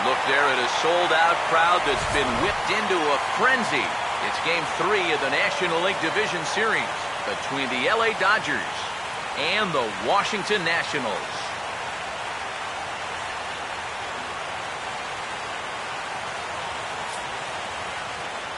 Look there at a sold-out crowd that's been whipped into a frenzy. It's Game 3 of the National League Division Series between the LA Dodgers and the Washington Nationals.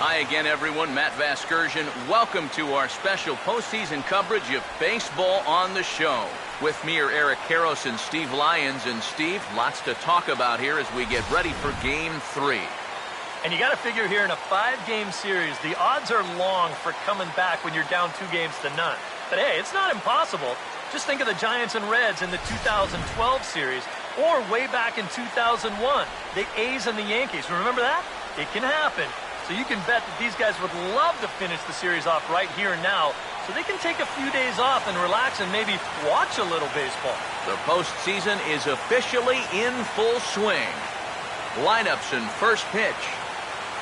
Hi again, everyone. Matt Vasgersian. Welcome to our special postseason coverage of baseball on the show. With me are Eric Karros and Steve Lyons. And Steve, lots to talk about here as we get ready for Game 3. And you got to figure here in a 5-game series, the odds are long for coming back when you're down 2-0. But hey, it's not impossible. Just think of the Giants and Reds in the 2012 series, or way back in 2001, the A's and the Yankees. Remember that? It can happen. So you can bet that these guys would love to finish the series off right here and now so they can take a few days off and relax and maybe watch a little baseball. The postseason is officially in full swing. Lineups and first pitch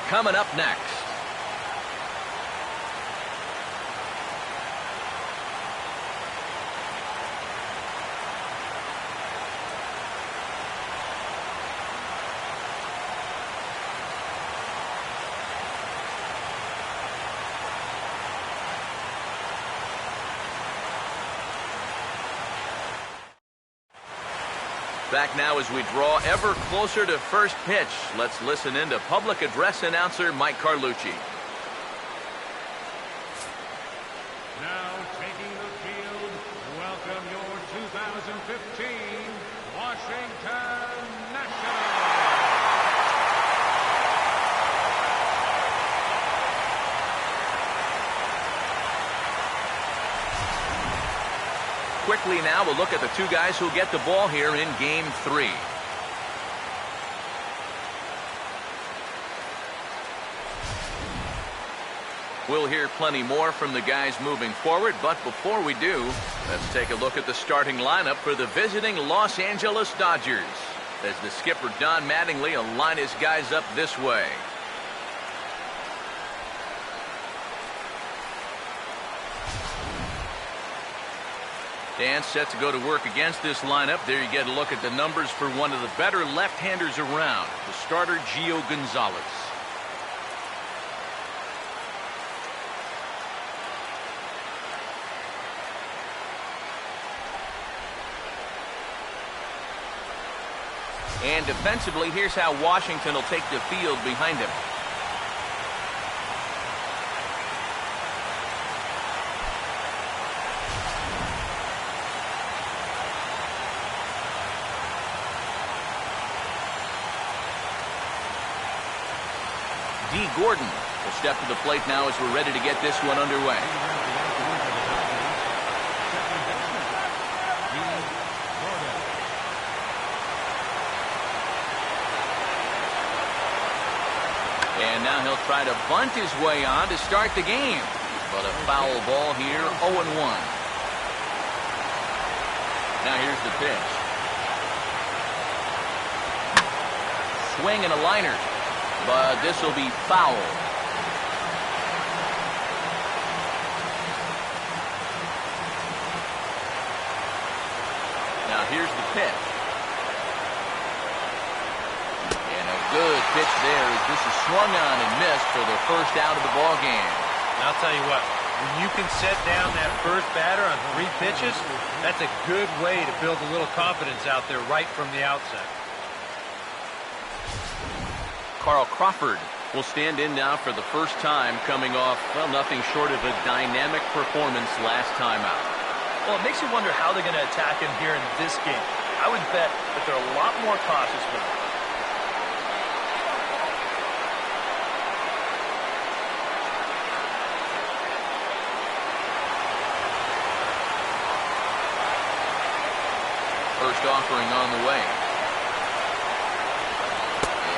coming up next. Back now as we draw ever closer to first pitch. Let's listen in to public address announcer Mike Carlucci. Now taking the field, welcome your 2015 Washington Nationals. Quickly now, we'll look at the two guys who'll get the ball here in Game 3. We'll hear plenty more from the guys moving forward, but before we do, let's take a look at the starting lineup for the visiting Los Angeles Dodgers, as the skipper Don Mattingly will line his guys up this way. Dan set to go to work against this lineup. There you get a look at the numbers for one of the better left-handers around, the starter Gio Gonzalez. And defensively, here's how Washington will take the field behind him. D. Gordon will step to the plate now as we're ready to get this one underway. And now he'll try to bunt his way on to start the game. But a foul ball here, 0-1. Now here's the pitch. Swing and a liner. But this will be foul. Now here's the pitch. And a good pitch there as this is swung on and missed for the first out of the ball game. And I'll tell you what, when you can set down that first batter on 3 pitches, that's a good way to build a little confidence out there right from the outset. Carl Crawford will stand in now for the first time, coming off, well, nothing short of a dynamic performance last time out. Well, it makes you wonder how they're going to attack him here in this game. I would bet that they're a lot more cautious with him. First offering on the way.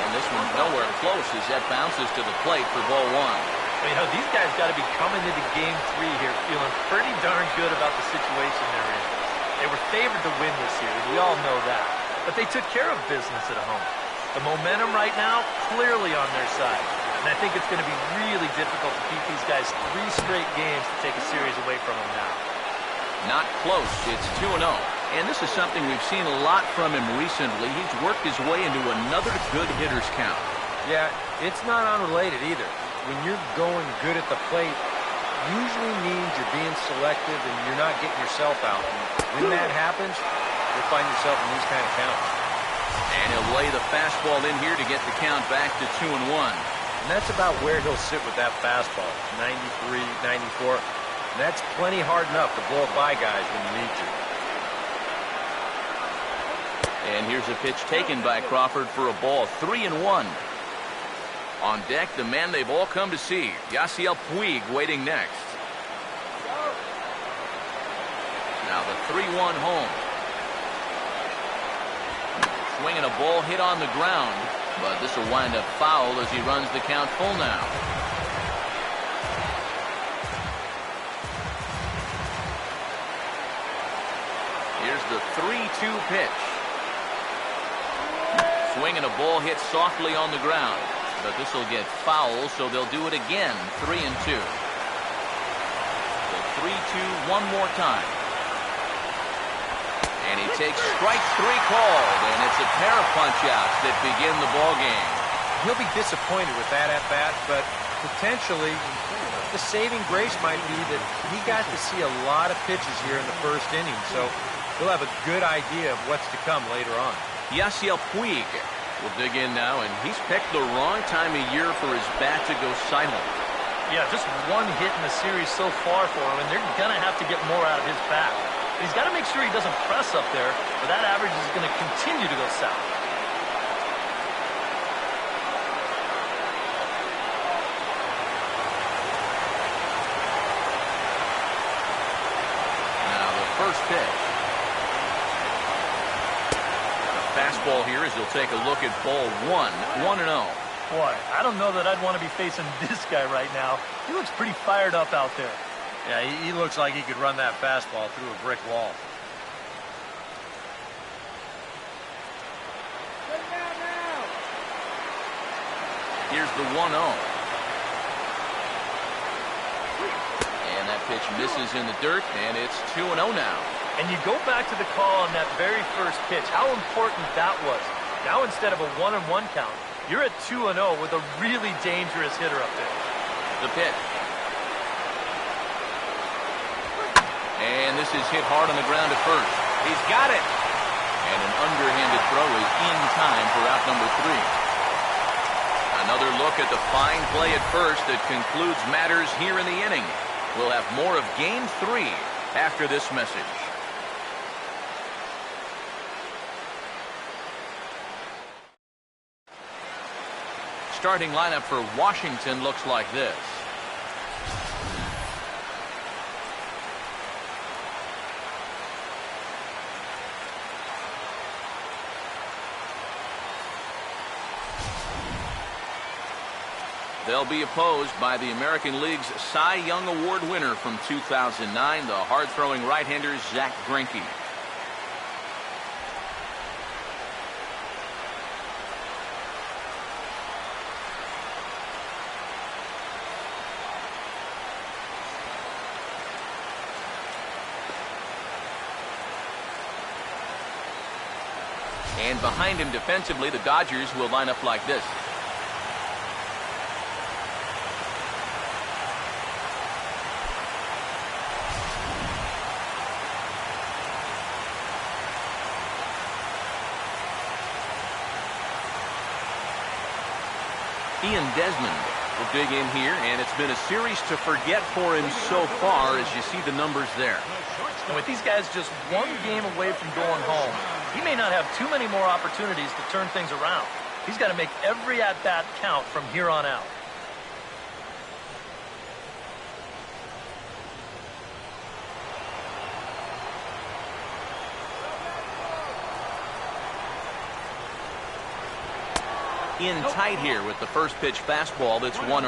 This one's nowhere close as that bounces to the plate for ball 1. You know, these guys got to be coming into Game 3 here feeling pretty darn good about the situation they're in. They were favored to win this series. We all know that. But they took care of business at home. The momentum right now, clearly on their side. And I think it's going to be really difficult to keep these guys 3 straight games to take a series away from them now. Not close. It's 2-0. And this is something we've seen a lot from him recently. He's worked his way into another good hitter's count. Yeah, it's not unrelated either. When you're going good at the plate, usually means you're being selective and you're not getting yourself out. And when that happens, you'll find yourself in these kind of counts. And he'll lay the fastball in here to get the count back to 2-1. And that's about where he'll sit with that fastball, 93, 94. And that's plenty hard enough to blow it by guys when you need to. And here's a pitch taken by Crawford for a ball, 3-1. On deck, the man they've all come to see, Yasiel Puig, waiting next. Now the 3-1 home. Swinging a ball hit on the ground, but this will wind up foul as he runs the count full now. Here's the 3-2 pitch. Swinging a ball hit softly on the ground. But this will get foul, so they'll do it again. 3-2. The 3-2 one more time. And he takes strike 3 called, and it's a pair of punch-outs that begin the ball game. He'll be disappointed with that at-bat, but potentially the saving grace might be that he got to see a lot of pitches here in the first inning, so he'll have a good idea of what's to come later on. Yasiel Puig will dig in now, and he's picked the wrong time of year for his bat to go silent. Yeah, just one hit in the series so far for him, and they're going to have to get more out of his bat. But he's got to make sure he doesn't press up there, or that average is going to continue to go south. Now the first pitch. Fastball here as he'll take a look at ball 1, 1-0. Boy, I don't know that I'd want to be facing this guy right now. He looks pretty fired up out there. Yeah, he looks like he could run that fastball through a brick wall. Here's the 1-0. And that pitch misses in the dirt, and it's 2-0 now. And you go back to the call on that very first pitch, how important that was. Now instead of a 1-1 count, you're at 2-0 with a really dangerous hitter up there. The pitch. And this is hit hard on the ground at first. He's got it. And an underhanded throw is in time for out number 3. Another look at the fine play at first that concludes matters here in the inning. We'll have more of Game 3 after this message. Starting lineup for Washington looks like this. They'll be opposed by the American League's Cy Young Award winner from 2009, the hard-throwing right-hander Zach Greinke. And behind him defensively, the Dodgers will line up like this. Ian Desmond will dig in here, and it's been a series to forget for him so far as you see the numbers there. And with these guys just one game away from going home, he may not have too many more opportunities to turn things around. He's got to make every at-bat count from here on out. In tight here with the first pitch fastball that's 1-0.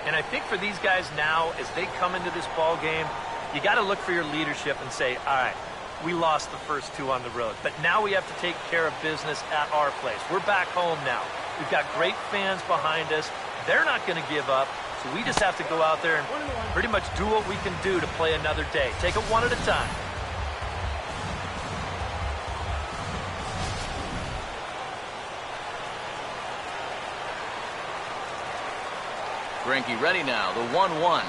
And I think for these guys now, as they come into this ball game, you got to look for your leadership and say, all right, we lost the first 2 on the road, but now we have to take care of business at our place. We're back home now. We've got great fans behind us. They're not going to give up, so we just have to go out there and pretty much do what we can do to play another day. Take it one at a time. Greinke ready now, the 1-1.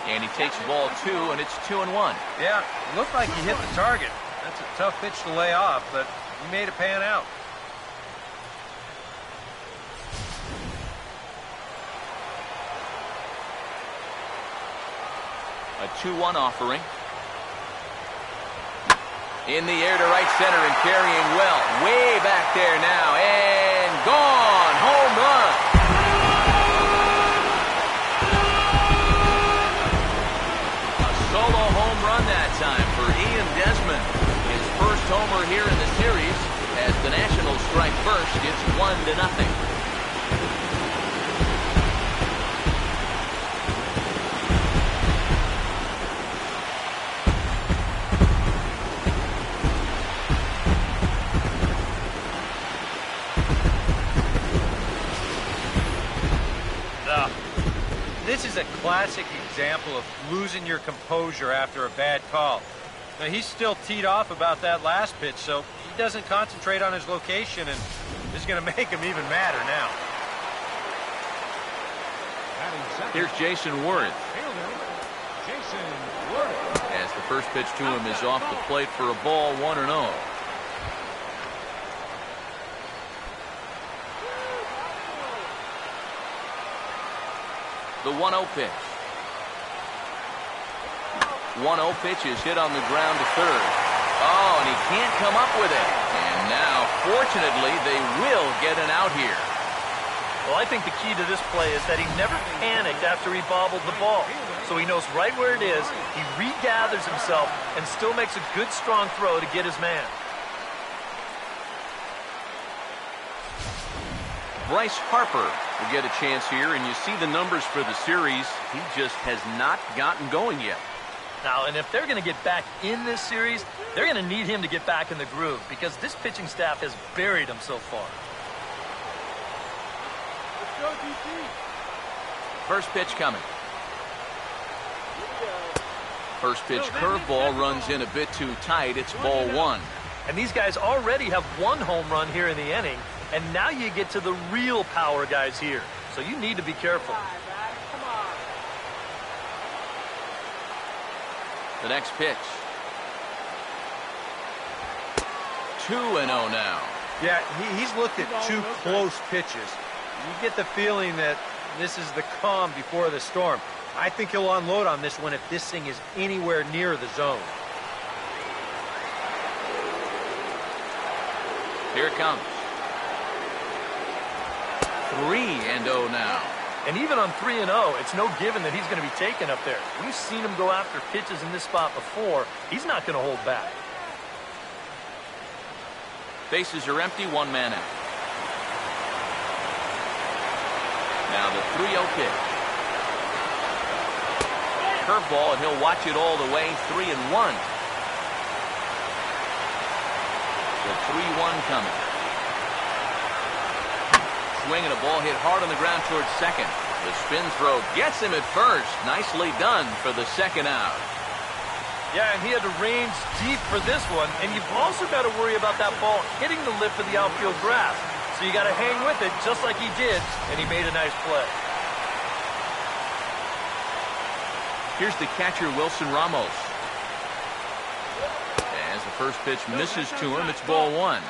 And he takes ball 2, and it's 2-1. Yeah, it looked like he hit the target. That's a tough pitch to lay off, but he made it pan out. A 2-1 offering. In the air to right center and carrying well. Way back there now. And gone. Home run. A solo home run that time for Ian Desmond. His first homer here in the series as the Nationals strike first. It's 1-0. This is a classic example of losing your composure after a bad call. Now, he's still teed off about that last pitch, so he doesn't concentrate on his location, and this is going to make him even madder now. Here's Jason Worth. As the first pitch to him is off the plate for a ball, 1-0. The 1-0 pitch. 1-0 pitch is hit on the ground to third. Oh, and he can't come up with it. And now, fortunately, they will get an out here. Well, I think the key to this play is that he never panicked after he bobbled the ball. So he knows right where it is, he regathers himself, and still makes a good, strong throw to get his man. Bryce Harper will get a chance here, and you see the numbers for the series. He just has not gotten going yet. Now, and if they're going to get back in this series, they're going to need him to get back in the groove because this pitching staff has buried him so far. First pitch coming. First pitch curveball runs in a bit too tight. It's ball 1. And these guys already have 1 home run here in the inning, and now you get to the real power guys here. So you need to be careful. The next pitch. 2-0 now. Yeah, he's looked at 2 close pitches. You get the feeling that this is the calm before the storm. I think he'll unload on this one if this thing is anywhere near the zone. Here it comes. 3-0 now. And even on 3-0, it's no given that he's going to be taken up there. We've seen him go after pitches in this spot before. He's not going to hold back. Bases are empty, 1 man out. Now the 3-0 pitch. Curveball, and he'll watch it all the way. 3-1. The 3-1 coming. Swing and a ball hit hard on the ground towards second. The spin throw gets him at first. Nicely done for the second out. Yeah, and he had to range deep for this one. And you've also got to worry about that ball hitting the lip of the outfield grass. So you got to hang with it just like he did, and he made a nice play. Here's the catcher, Wilson Ramos. As the first pitch misses to him, it's ball 1.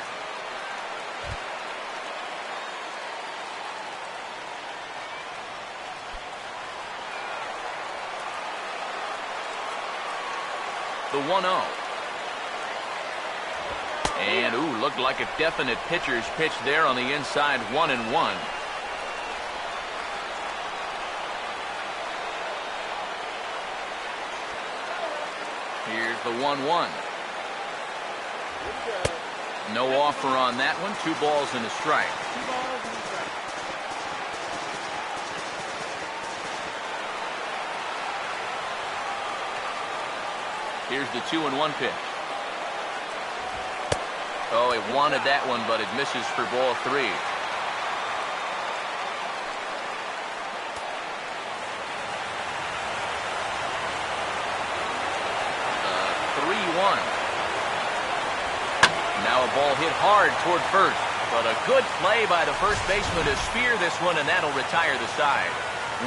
The 1-0. And, ooh, looked like a definite pitcher's pitch there on the inside, 1-1. Here's the 1-1. No offer on that one. 2 balls and a strike. Here's the 2-1 pitch. Oh, he wanted that one, but it misses for ball 3. 3-1. Now a ball hit hard toward first. But a good play by the first baseman to spear this one, and that'll retire the side.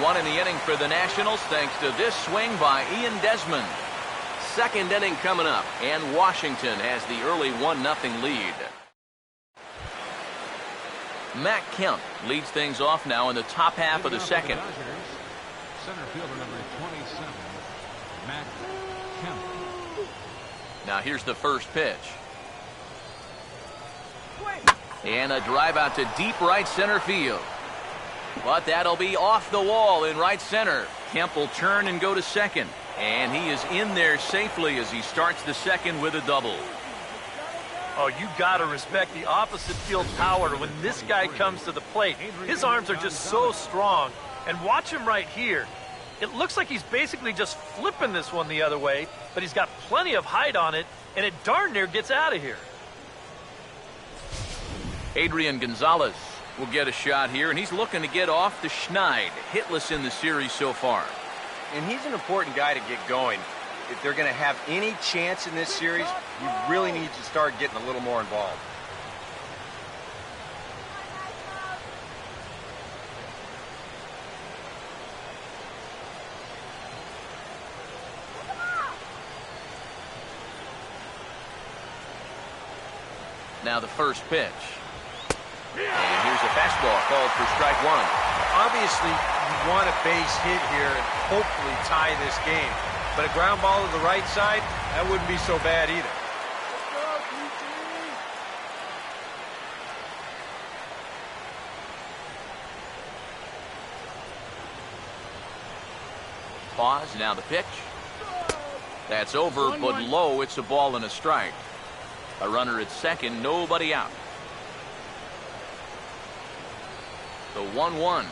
One in the inning for the Nationals thanks to this swing by Ian Desmond. Second inning coming up, and Washington has the early 1-0 lead. Matt Kemp leads things off now in the top half of the second. Center fielder number 27, Matt Kemp. Now here's the first pitch. And a drive out to deep right center field. But that'll be off the wall in right center. Kemp will turn and go to second. And he is in there safely as he starts the second with a double. Oh, you got to respect the opposite field power when this guy comes to the plate. His arms are just so strong. And watch him right here. It looks like he's basically just flipping this one the other way, but he's got plenty of height on it, and it darn near gets out of here. Adrian Gonzalez will get a shot here, and he's looking to get off the schneid. Hitless in the series so far. And he's an important guy to get going. If they're going to have any chance in this series, you really need to start getting a little more involved. Now the first pitch. And here's a fastball called for strike one. Obviously, you want a base hit here and hopefully tie this game. But a ground ball to the right side, that wouldn't be so bad either. Pause, now the pitch. That's over, but low. It's a ball and a strike. A runner at second, nobody out. The 1-1.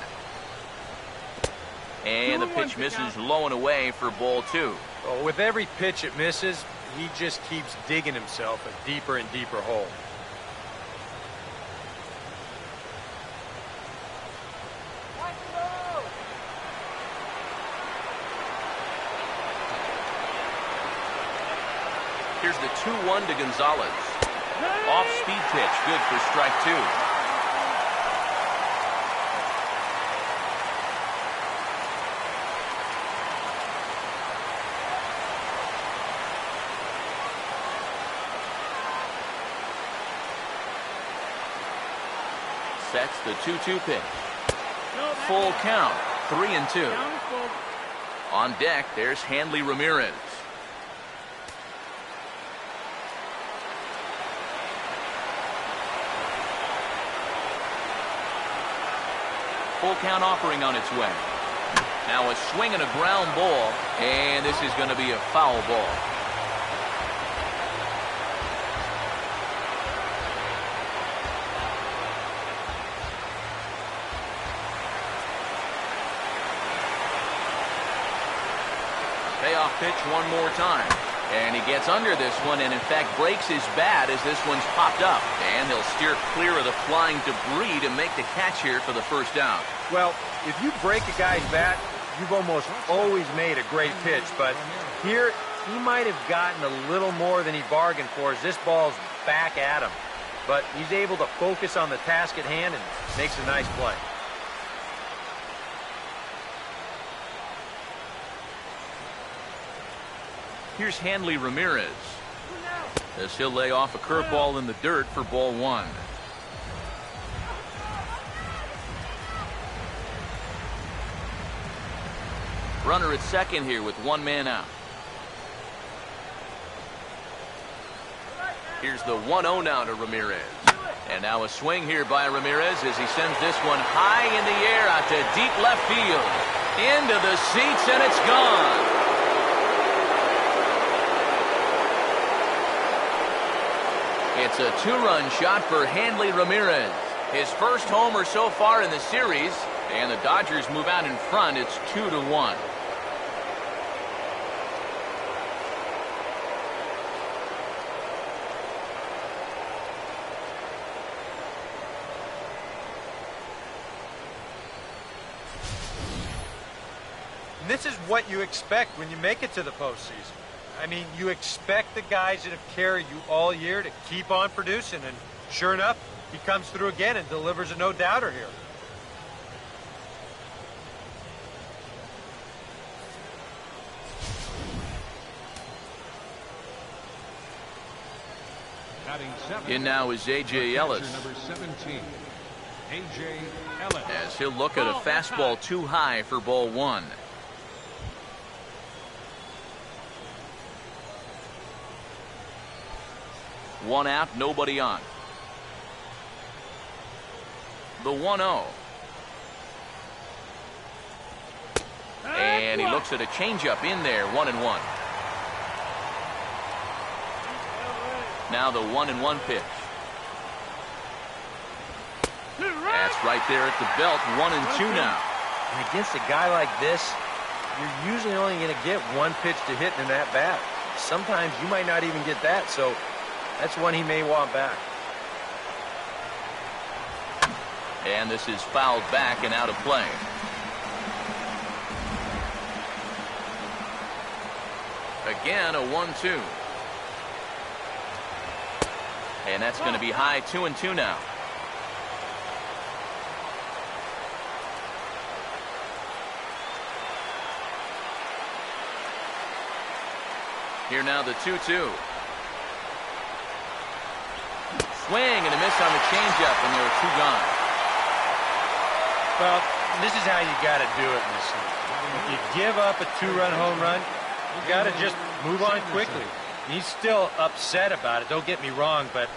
And the pitch misses low and away for ball two. Well, with every pitch it misses, he just keeps digging himself a deeper and deeper hole. Here's the 2-1 to Gonzalez. Off-speed pitch, good for strike two. Sets the 2-2 pitch. Full count, 3-2. On deck, there's Hanley Ramirez. Full count offering on its way. Now a swing and a ground ball, and this is going to be a foul ball. Payoff pitch one more time. And he gets under this one and, in fact, breaks his bat as this one's popped up. And he'll steer clear of the flying debris to make the catch here for the first down. Well, if you break a guy's bat, you've almost always made a great pitch. But here, he might have gotten a little more than he bargained for as this ball's back at him. But he's able to focus on the task at hand and makes a nice play. Here's Hanley Ramirez. As he'll lay off a curveball in the dirt for ball one. Runner at second here with one man out. Here's the 1-0 now to Ramirez. And now a swing here by Ramirez as he sends this one high in the air out to deep left field. Into the seats, and it's gone. It's a two-run shot for Hanley Ramirez. His first homer so far in the series, and the Dodgers move out in front. It's 2-1. And this is what you expect when you make it to the postseason. I mean, you expect the guys that have carried you all year to keep on producing, and sure enough, he comes through again and delivers a no-doubter here. Batting seventh. In now is A.J. Ellis. Number 17, A.J. Ellis. As he'll look at a fastball too high for ball one. One out, nobody on. The 1-0. And he looks at a changeup in there, 1-1. Now the 1-1 pitch. That's right there at the belt, 1-2 now. And against a guy like this, you're usually only going to get one pitch to hit in that bat. Sometimes you might not even get that, so that's one he may want back. And this is fouled back and out of play. Again, a 1-2. And that's going to be high, 2-2 now. Here now the 2-2. Swing and a miss on the changeup, and there are two gone. Well, this is how you got to do it in this league. If you give up a two-run home run, you got to just move on quickly. He's still upset about it, don't get me wrong, but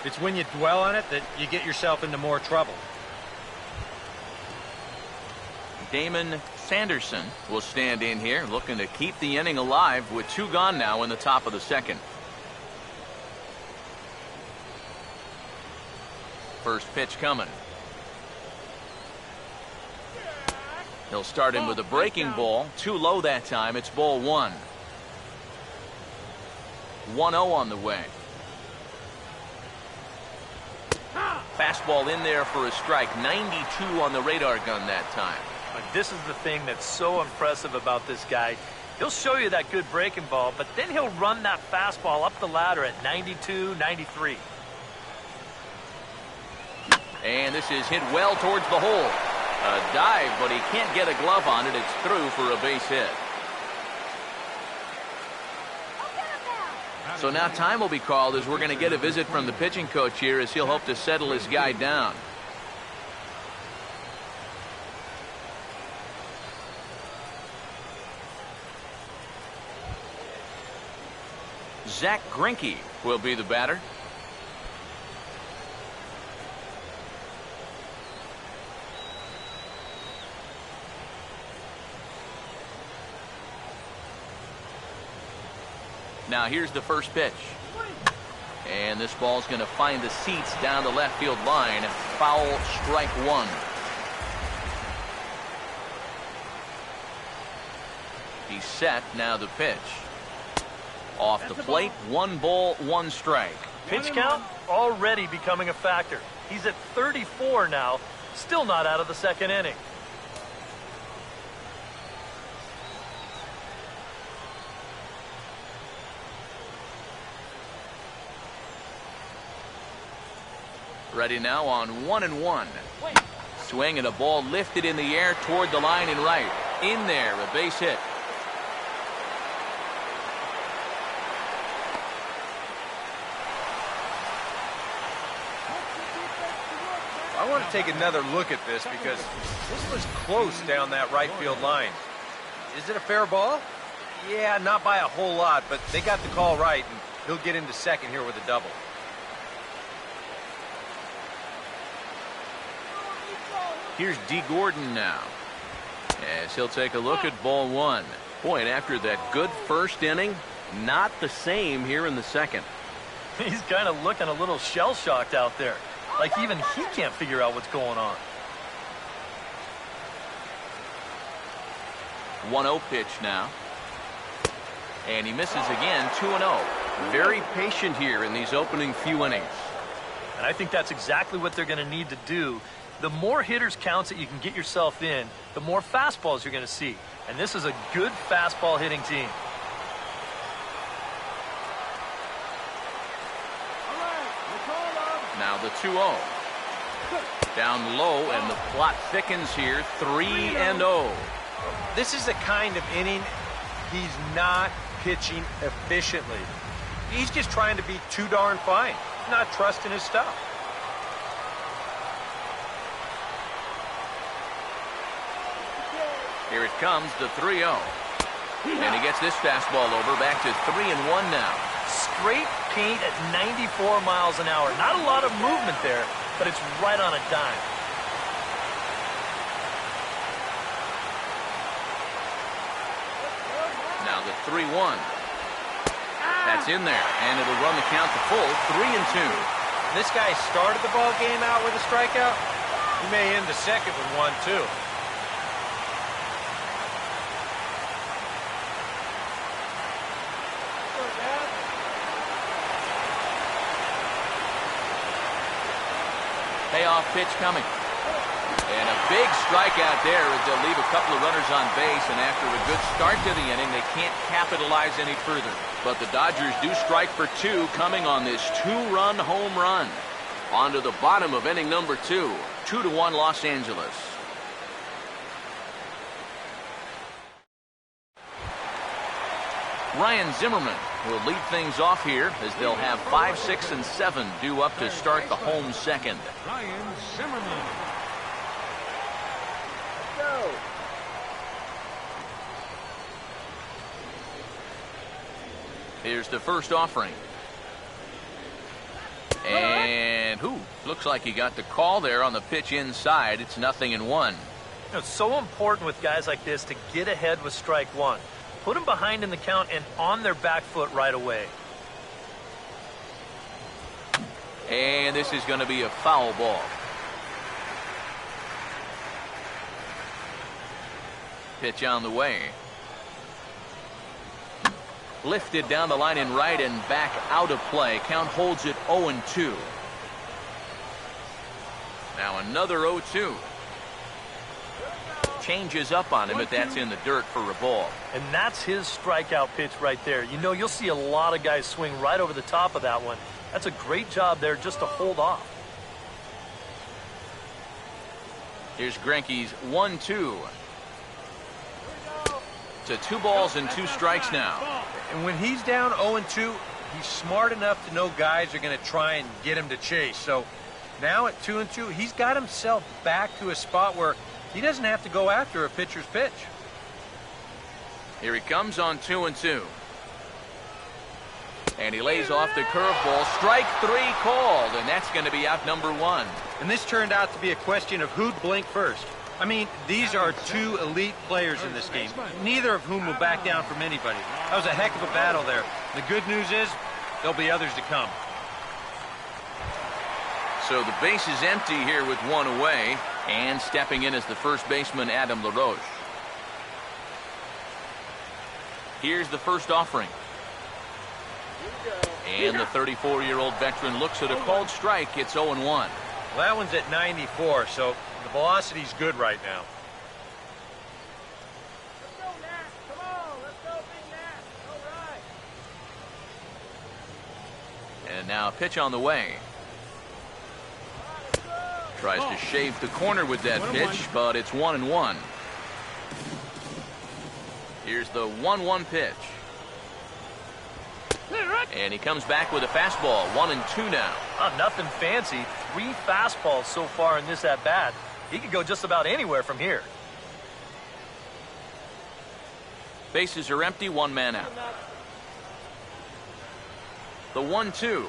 it's when you dwell on it that you get yourself into more trouble. Damon Sanderson will stand in here looking to keep the inning alive with two gone now in the top of the second. First pitch coming. He'll start in with a breaking ball. Too low that time. It's ball one. 1-0 on the way. Fastball in there for a strike. 92 on the radar gun that time. But this is the thing that's so impressive about this guy. He'll show you that good breaking ball, but then he'll run that fastball up the ladder at 92, 93. And this is hit well towards the hole. A dive, but he can't get a glove on it. It's through for a base hit. So now time will be called as we're going to get a visit from the pitching coach here as he'll hope to settle his guy down. Zach Greinke will be the batter. Now here's the first pitch. And this ball's going to find the seats down the left field line. Foul, strike one. He's set. Now the pitch. Off the plate, 1 ball, 1 strike. Pitch count already becoming a factor. He's at 34 now, still not out of the second inning. Ready now on 1-1. Swing and a ball lifted in the air toward the line and right. In there, a base hit. I want to take another look at this because this was close down that right field line. Is it a fair ball? Yeah, not by a whole lot, but they got the call right, and he'll get into second here with a double. Here's D. Gordon now, as he'll take a look at ball one. Boy, and after that good first inning, not the same here in the second. He's kind of looking a little shell-shocked out there. Like even he can't figure out what's going on. 1-0 pitch now. And he misses again, 2-0. Very patient here in these opening few innings. And I think that's exactly what they're going to need to do. The more hitters counts that you can get yourself in, the more fastballs you're going to see. And this is a good fastball hitting team. Now the 2-0. Down low, and the plot thickens here. 3-0. This is the kind of inning he's not pitching efficiently. He's just trying to be too darn fine. He's not trusting his stuff. Here it comes, the 3-0. And he gets this fastball over, back to 3-1 now. Straight paint at 94 miles an hour. Not a lot of movement there, but it's right on a dime. Now the 3-1. That's in there, and it'll run the count to full, 3-2. This guy started the ball game out with a strikeout. He may end the second with one, too. Payoff pitch coming. And a big strikeout there as they'll leave a couple of runners on base, and after a good start to the inning, they can't capitalize any further. But the Dodgers do strike for two coming on this two-run home run. On to the bottom of inning number 2. 2-1 Los Angeles. Ryan Zimmerman will lead things off here as they'll have 5, 6, and 7 due up to start the home second. Ryan Zimmerman. Here's the first offering. And looks like he got the call there on the pitch inside. It's 0-1. It's so important with guys like this to get ahead with strike one. Put them behind in the count and on their back foot right away. And this is going to be a foul ball. Pitch on the way. Lifted down the line in right and back out of play. Count holds it 0-2. Now another 0-2. Changes up on him, but that's in the dirt for a ball. And that's his strikeout pitch right there. You know, you'll see a lot of guys swing right over the top of that one. That's a great job there just to hold off. Here's Greinke's 1-2. To 2 balls and 2 strikes now. And when he's down 0-2, he's smart enough to know guys are going to try and get him to chase. So now at 2-2, he's got himself back to a spot where he doesn't have to go after a pitcher's pitch. Here he comes on 2-2. And he lays off the curveball. Strike 3 called, and that's going to be out number 1. And this turned out to be a question of who'd blink first. I mean, these are 2 elite players in this game, neither of whom will back down from anybody. That was a heck of a battle there. The good news is there'll be others to come. So the base is empty here with 1 away, and stepping in is the first baseman, Adam LaRoche. Here's the first offering. And the 34-year-old veteran looks at a called strike. It's 0-1. Well, that one's at 94, so the velocity's good right now. Let's go, Nat. Come on. Let's go, big Nat. All right. And now a pitch on the way. Tries to shave the corner with that pitch, but it's 1-1. Here's the 1-1 pitch. And he comes back with a fastball. 1-2 now. Nothing fancy. 3 fastballs so far in this at-bat. He could go just about anywhere from here. Bases are empty, 1 man out. The 1-2.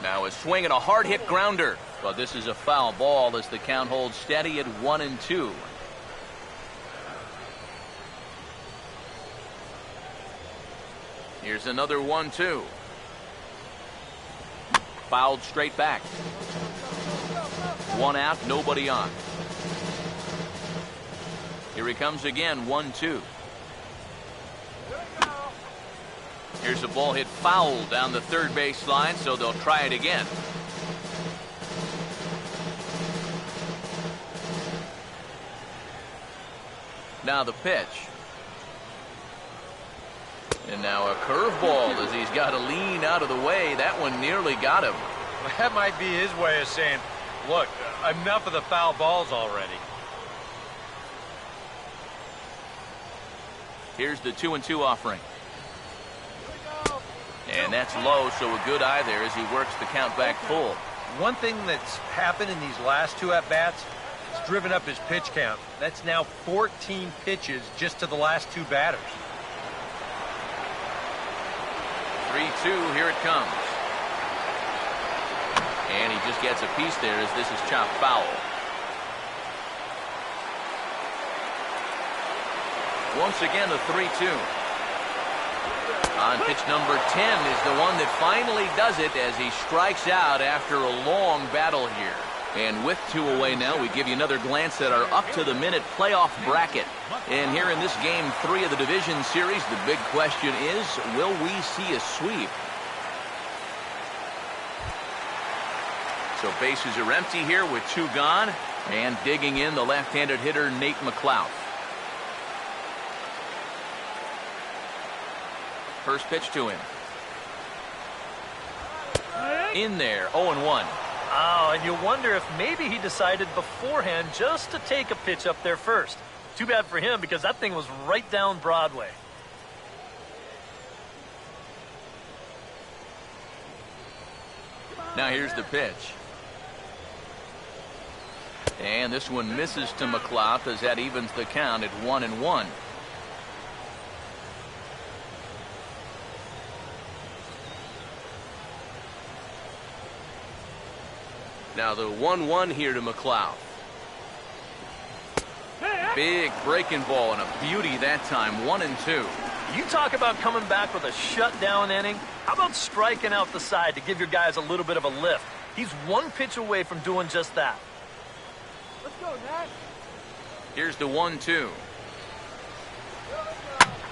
Now a swing and a hard hit grounder. But this is a foul ball as the count holds steady at 1-2. Here's another 1-2. Fouled straight back. 1 out, nobody on. Here he comes again, 1-2. Here's a ball hit foul down the third base line, so they'll try it again. Now the pitch. And now a curveball as he's got to lean out of the way. That one nearly got him. That might be his way of saying, look, enough of the foul balls already. Here's the 2-2 offering. And that's low, so a good eye there as he works the count back full. One thing that's happened in these last two at-bats, it's driven up his pitch count. That's now 14 pitches just to the last two batters. 3-2, here it comes. And he just gets a piece there as this is chopped foul. Once again, the 3-2. On pitch number 10 is the one that finally does it as he strikes out after a long battle here. And with 2 away now, we give you another glance at our up-to-the-minute playoff bracket. And here in this Game 3 of the division series, the big question is, will we see a sweep? So bases are empty here with 2 gone. And digging in, the left-handed hitter, Nate McLeod. First pitch to him. In there, 0-1. Oh, and you wonder if maybe he decided beforehand just to take a pitch up there first. Too bad for him because that thing was right down Broadway. Now here's the pitch. And this one misses to McLeod as that evens the count at 1-1. Now the 1-1 here to McLeod. Big breaking ball and a beauty that time, 1-2. You talk about coming back with a shutdown inning. How about striking out the side to give your guys a little bit of a lift? He's 1 pitch away from doing just that. Let's go, Nat. Here's the 1-2.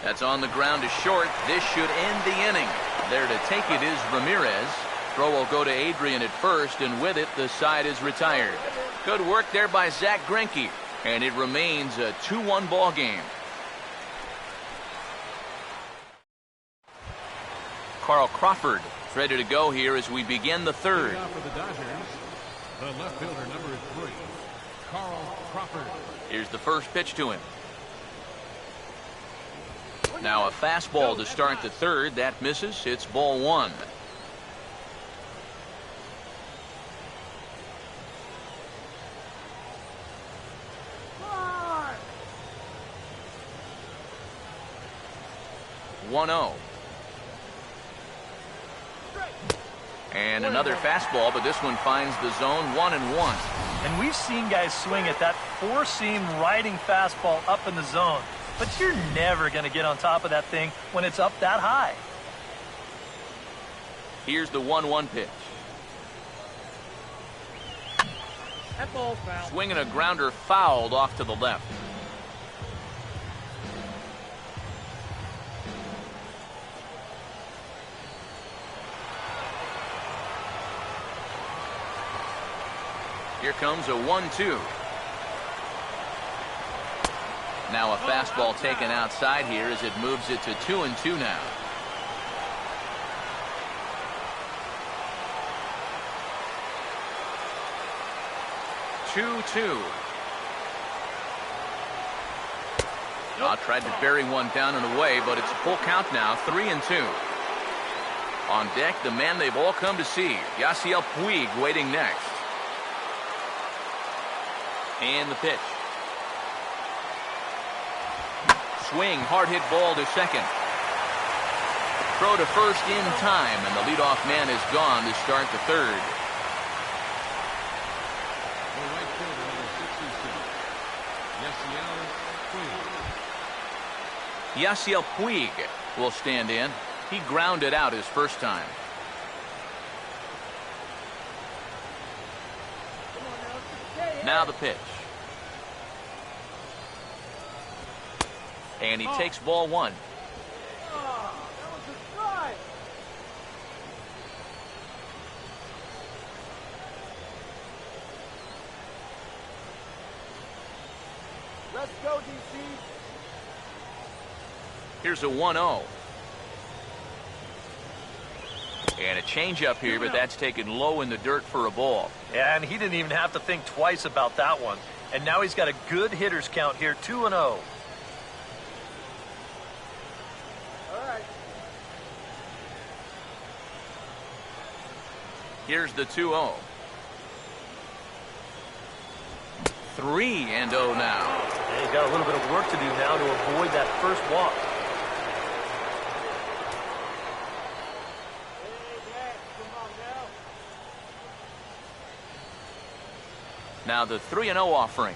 That's on the ground to short. This should end the inning. There to take it is Ramirez. Throw will go to Adrian at first, and with it, the side is retired. Good work there by Zach Greinke, and it remains a 2-1 ball game. Carl Crawford ready to go here as we begin the third. Now for the Dodgers, the left fielder, number 3, Carl Crawford. Here's the first pitch to him. Now a fastball to start the third. That misses. It's ball 1. Come 1-0. And another fastball, but this one finds the zone, 1-1. And we've seen guys swing at that 4-seam riding fastball up in the zone. But you're never going to get on top of that thing when it's up that high. Here's the 1-1 pitch. That ball's foul. Swinging a grounder fouled off to the left. Here comes a 1-2. Now a fastball taken outside here as it moves it to 2-2 now. Tried to bury one down and away, but it's a full count now, 3-2. On deck, the man they've all come to see, Yasiel Puig, waiting next. And the pitch. Swing, hard hit ball to second. Throw to first in time, and the leadoff man is gone to start the third. The right fielder, number 66, Yasiel Puig. Yasiel Puig will stand in. He grounded out his first time. Now the pitch. And he takes ball 1. That was a strike. Let's go, DC. Here's a 1-0. And a changeup here, but that's taken low in the dirt for a ball. Yeah, and he didn't even have to think twice about that one. And now he's got a good hitters count here, 2-0. All right. Here's the 2-0. 3-0 now. Yeah, he's got a little bit of work to do now to avoid that first walk. Now the 3-0 offering.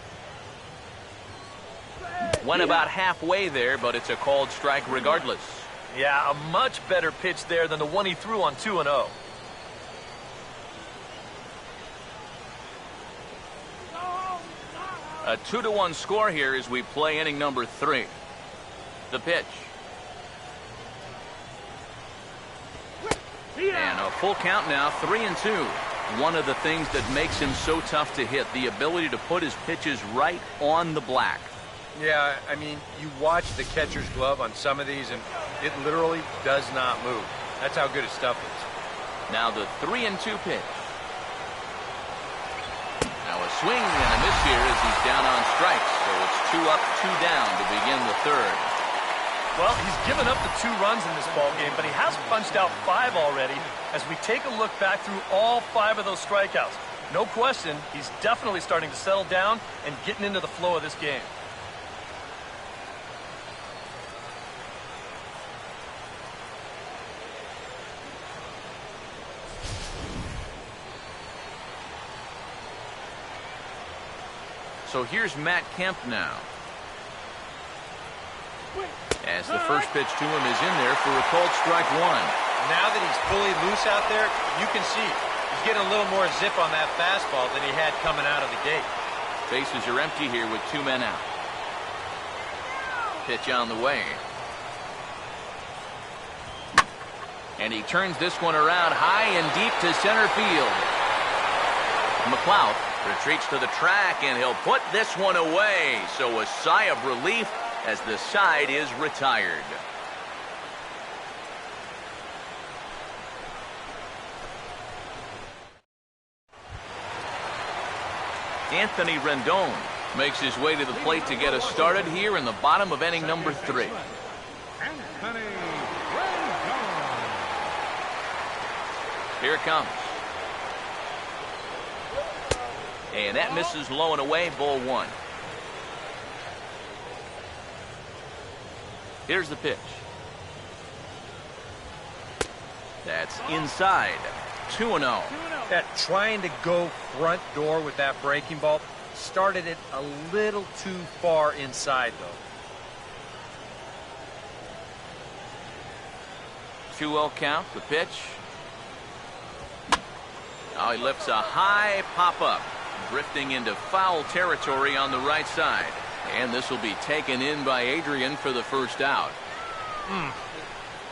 Went about halfway there, but it's a called strike regardless. Yeah, a much better pitch there than the one he threw on 2-0. A 2-1 score here as we play inning number 3. The pitch. And a full count now, 3-2. One of the things that makes him so tough to hit, the ability to put his pitches right on the black. Yeah, I mean, you watch the catcher's glove on some of these, and it literally does not move. That's how good his stuff is. Now the 3-2 pitch. Now a swing and a miss here as he's down on strikes. So it's 2 up, 2 down to begin the third. Well, he's given up the 2 runs in this ball game, but he has punched out 5 already as we take a look back through all 5 of those strikeouts. No question, he's definitely starting to settle down and getting into the flow of this game. So here's Matt Kemp now. As the first pitch to him is in there for a called strike 1. Now that he's fully loose out there, you can see he's getting a little more zip on that fastball than he had coming out of the gate. Bases are empty here with 2 men out. Pitch on the way. And he turns this one around high and deep to center field. McLeod retreats to the track, and he'll put this one away. So a sigh of relief as the side is retired. Anthony Rendon makes his way to the plate to get us started here in the bottom of inning number 3. Anthony Rendon. Here it comes. And that misses low and away, ball 1. Here's the pitch. That's inside. 2-0. That trying to go front door with that breaking ball started it a little too far inside, though. 2-0 count, the pitch. Oh, he lifts a high pop-up, drifting into foul territory on the right side. And this will be taken in by Adrian for the first out.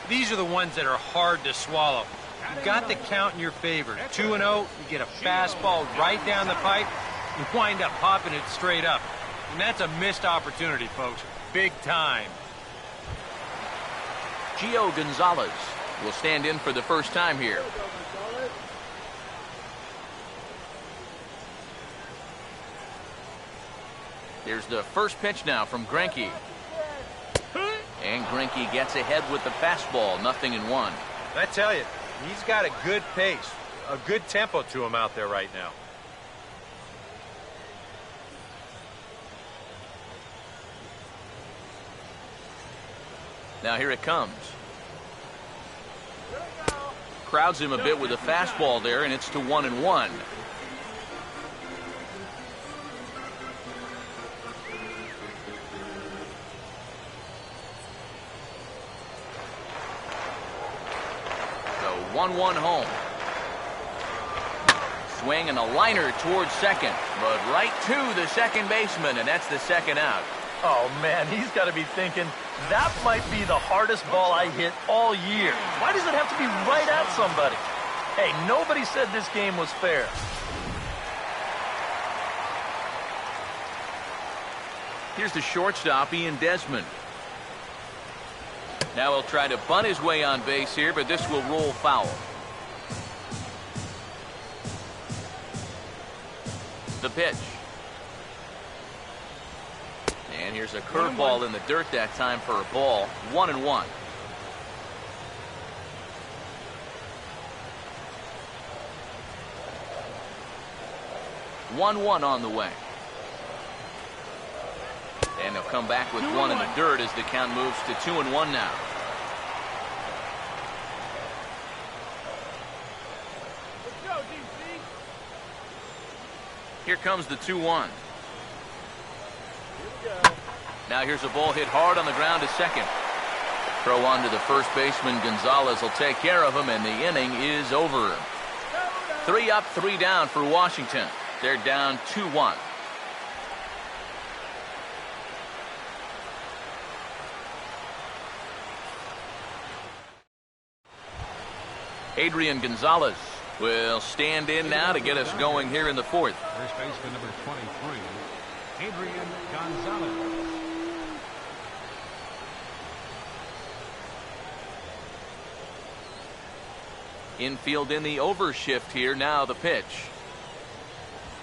These are the ones that are hard to swallow. You got the count in your favor. 2-0, you get a fastball right down the pipe, you wind up popping it straight up. And that's a missed opportunity, folks. Big time. Gio Gonzalez will stand in for the first time here. Here's the first pitch now from Greinke. And Greinke gets ahead with the fastball, 0-1. I tell you, he's got a good pace, a good tempo to him out there right now. Now here it comes. Crowds him a bit with a fastball there, and it's to 1-1. So 1-1 home. Swing and a liner towards second, but right to the second baseman, and that's the second out. Oh, man, he's got to be thinking, that might be the hardest ball I hit all year. Why does it have to be right at somebody? Hey, nobody said this game was fair. Here's the shortstop, Ian Desmond. Now he'll try to bunt his way on base here, but this will roll foul. The pitch. And here's a curveball in the dirt that time for a ball. 1-1. On the way. And they'll come back with one in the dirt as the count moves to 2-1 now. Let's go, DC. Here comes the 2-1. Here we go. Now here's a ball hit hard on the ground to second. Throw on to the first baseman. Gonzalez will take care of him, and the inning is over. 3 up, 3 down for Washington. They're down 2-1. Adrian Gonzalez will stand in now to get us going here in the fourth. First baseman number 23, Adrian Gonzalez. Infield in the overshift here. Now the pitch.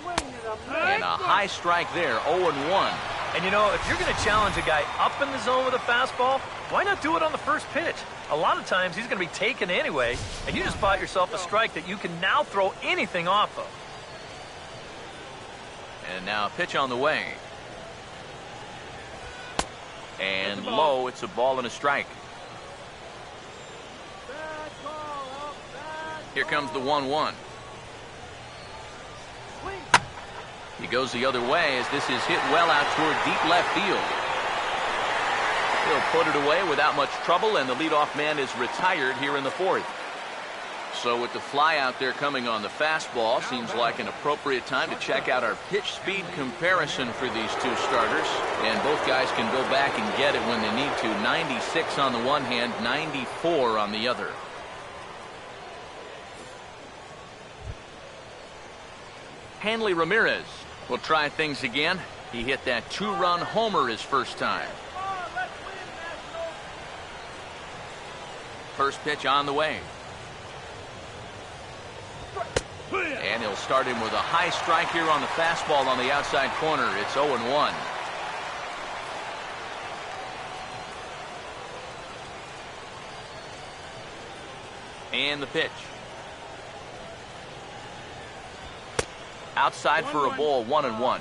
Swing and a And a high strike there. 0-1. And you know, if you're going to challenge a guy up in the zone with a fastball, why not do it on the first pitch? A lot of times he's going to be taken anyway, and you just bought yourself a strike that you can now throw anything off of. And now a pitch on the way. And low. It's a ball and a strike. bad call, out, bad Here comes the 1-1. swing. He goes the other way as this is hit well out toward deep left field. He'll put it away without much trouble, and the leadoff man is retired here in the fourth. So with the fly out there coming on the fastball, seems like an appropriate time to check out our pitch speed comparison for these two starters. And both guys can go back and get it when they need to. 96 on the one hand, 94 on the other. Hanley Ramirez will try things again. He hit that 2-run homer his first time. Come on, let's win, Nationals. First pitch on the way. And he'll start him with a high strike here on the fastball on the outside corner. It's 0-1. And the pitch. Outside for a ball, 1-1.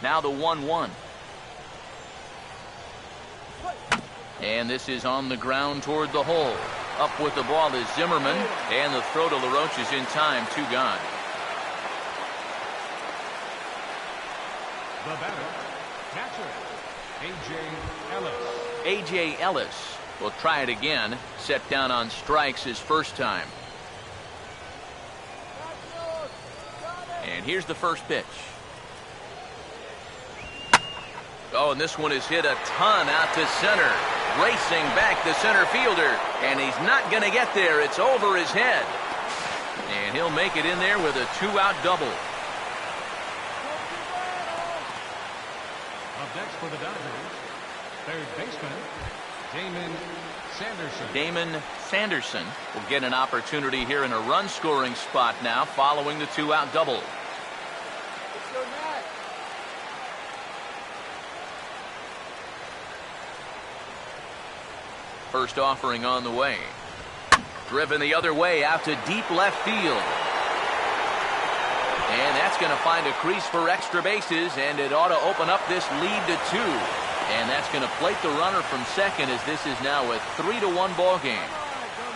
Now the 1-1. And this is on the ground toward the hole. Up with the ball is Zimmerman, and the throw to LaRoche is in time. 2 gone. The batter, catcher, A.J. Ellis. A.J. Ellis will try it again. Set down on strikes his first time. Nationals, got it. And here's the first pitch. Oh, and this one is hit a ton out to center. Racing back the center fielder. And he's not going to get there. It's over his head. And he'll make it in there with a 2-out double. Up next for the Dodgers, third baseman, Damon Sanderson. Damon Sanderson will get an opportunity here in a run-scoring spot now following the 2-out double. Let's go, Nat. First offering on the way. Driven the other way out to deep left field. And that's going to find a crease for extra bases, and it ought to open up this lead to 2. And that's going to plate the runner from second as this is now a 3-1 ball game.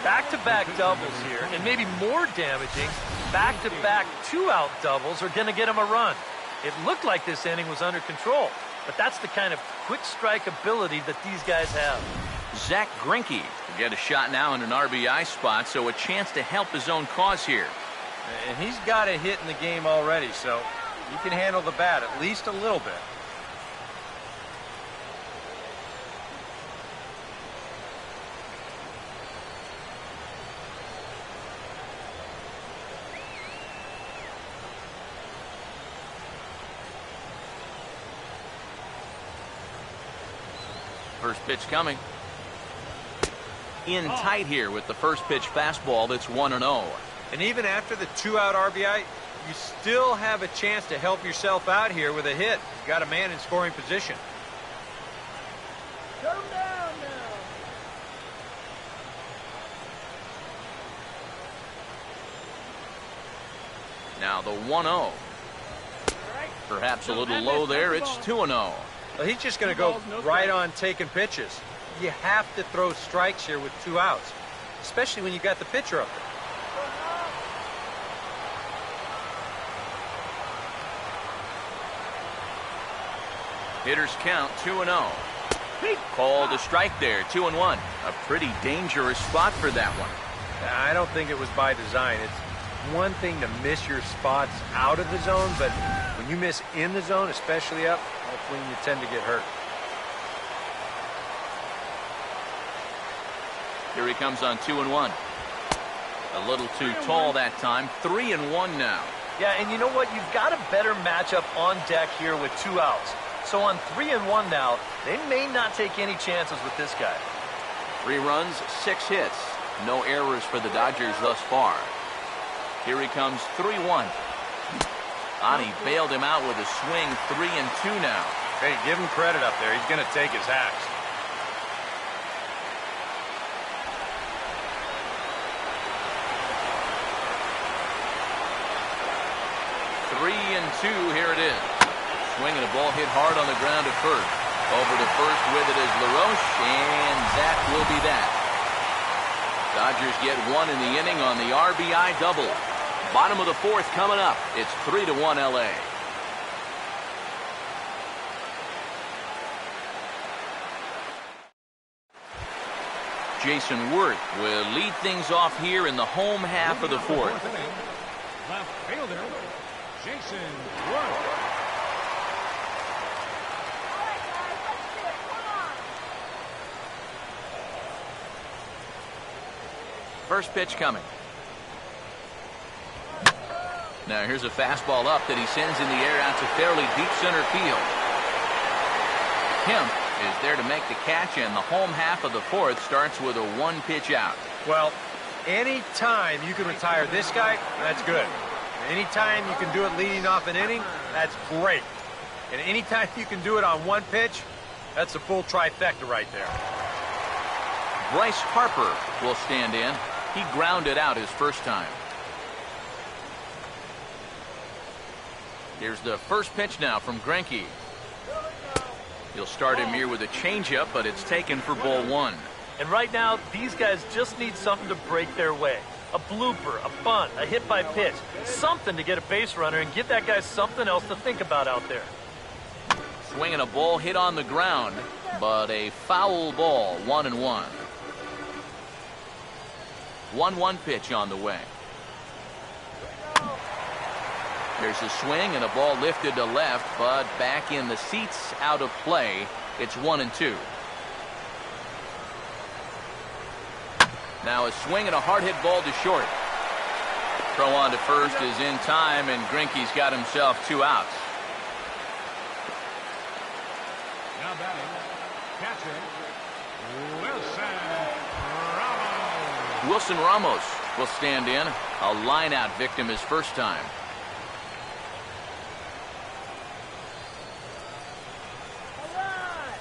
Back-to-back doubles here, and maybe more damaging, back-to-back 2-out doubles are going to get him a run. It looked like this inning was under control, but that's the kind of quick strike ability that these guys have. Zach Greinke will get a shot now in an RBI spot, so a chance to help his own cause here. And he's got a hit in the game already, so he can handle the bat at least a little bit. First pitch coming. In tight here with the first pitch fastball that's 1-0. And even after the 2-out RBI, you still have a chance to help yourself out here with a hit. You've got a man in scoring position. Come down Now the 1-0. Perhaps a little low there. It's 2-0. Well, he's just going to go right on taking pitches. You have to throw strikes here with 2 outs, especially when you got the pitcher up there. Hitters count 2-0. Called a strike there, 2-1. A pretty dangerous spot for that one. I don't think it was by design. It's one thing to miss your spots out of the zone, but when you miss in the zone, especially up, that's when you tend to get hurt. Here he comes on 2-1. A little too tall that time. 3-1 now. Yeah, and you know what? You've got a better matchup on deck here with 2 outs. So on 3-1 now, they may not take any chances with this guy. 3 runs, 6 hits. No errors for the Dodgers thus far. Here he comes, 3-1. Ani bailed him out with a swing, 3-2 now. Hey, give him credit up there. He's going to take his hacks. Here it is. Swinging a ball hit hard on the ground at first. Over to first with it is LaRoche, and that will be that. Dodgers get 1 in the inning on the RBI double. Bottom of the 4th coming up. It's 3-1 LA. Jason Wirth will lead things off here in the home half of the 4th. Left fielder, Jason Wirth. First pitch coming. Now here's a fastball up that he sends in the air out to fairly deep center field. Kemp is there to make the catch, and the home half of the 4th starts with a 1-pitch out. Well, anytime you can retire this guy, that's good. Anytime you can do it leading off an inning, that's great. And anytime you can do it on 1 pitch, that's a full trifecta right there. Bryce Harper will stand in. He grounded out his first time. Here's the first pitch now from Greinke. He'll start him here with a changeup, but it's taken for ball 1. And right now, these guys just need something to break their way. A blooper, a bunt, a hit by pitch. Something to get a base runner and give that guy something else to think about out there. Swinging a ball hit on the ground, but a foul ball, 1-1. 1-1 pitch on the way. There's a swing and a ball lifted to left, but back in the seats, out of play. It's 1-2. Now a swing and a hard hit ball to short. Throw on to first is in time, and Greinke's got himself 2 outs. Now batting, catcher, Wilson Ramos will stand in. A line-out victim his first time.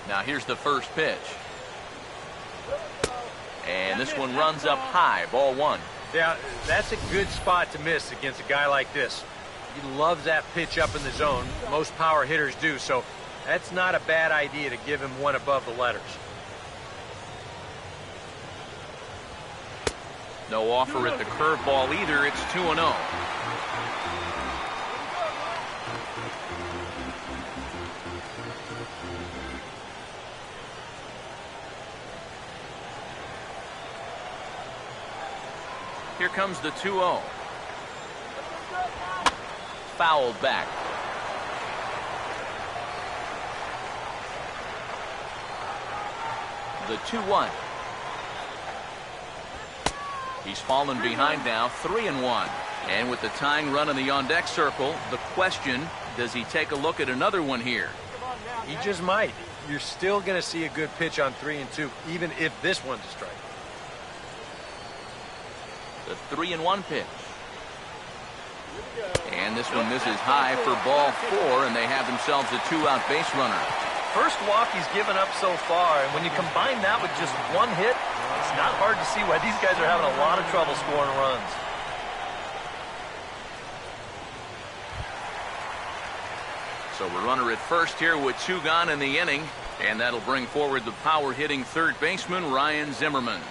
Now here's the first pitch. And this one runs up high, ball 1. Yeah, that's a good spot to miss against a guy like this. He loves that pitch up in the zone. Most power hitters do, so that's not a bad idea to give him 1 above the letters. No offer at the curveball either. It's 2-0. Here comes the 2-0. Fouled back. The 2-1. He's fallen behind now, 3-1. And with the tying run in the on-deck circle, the question, does he take a look at another one here? He just might. You're still going to see a good pitch on 3 and 2, even if this one's a strike. The 3-1 pitch. And this one misses high for ball 4, and they have themselves a 2-out base runner. First walk he's given up so far, and when you combine that with just 1 hit, it's not hard to see why these guys are having a lot of trouble scoring runs. So a runner at first here with 2 gone in the inning, and that'll bring forward the power-hitting third baseman, Ryan Zimmerman.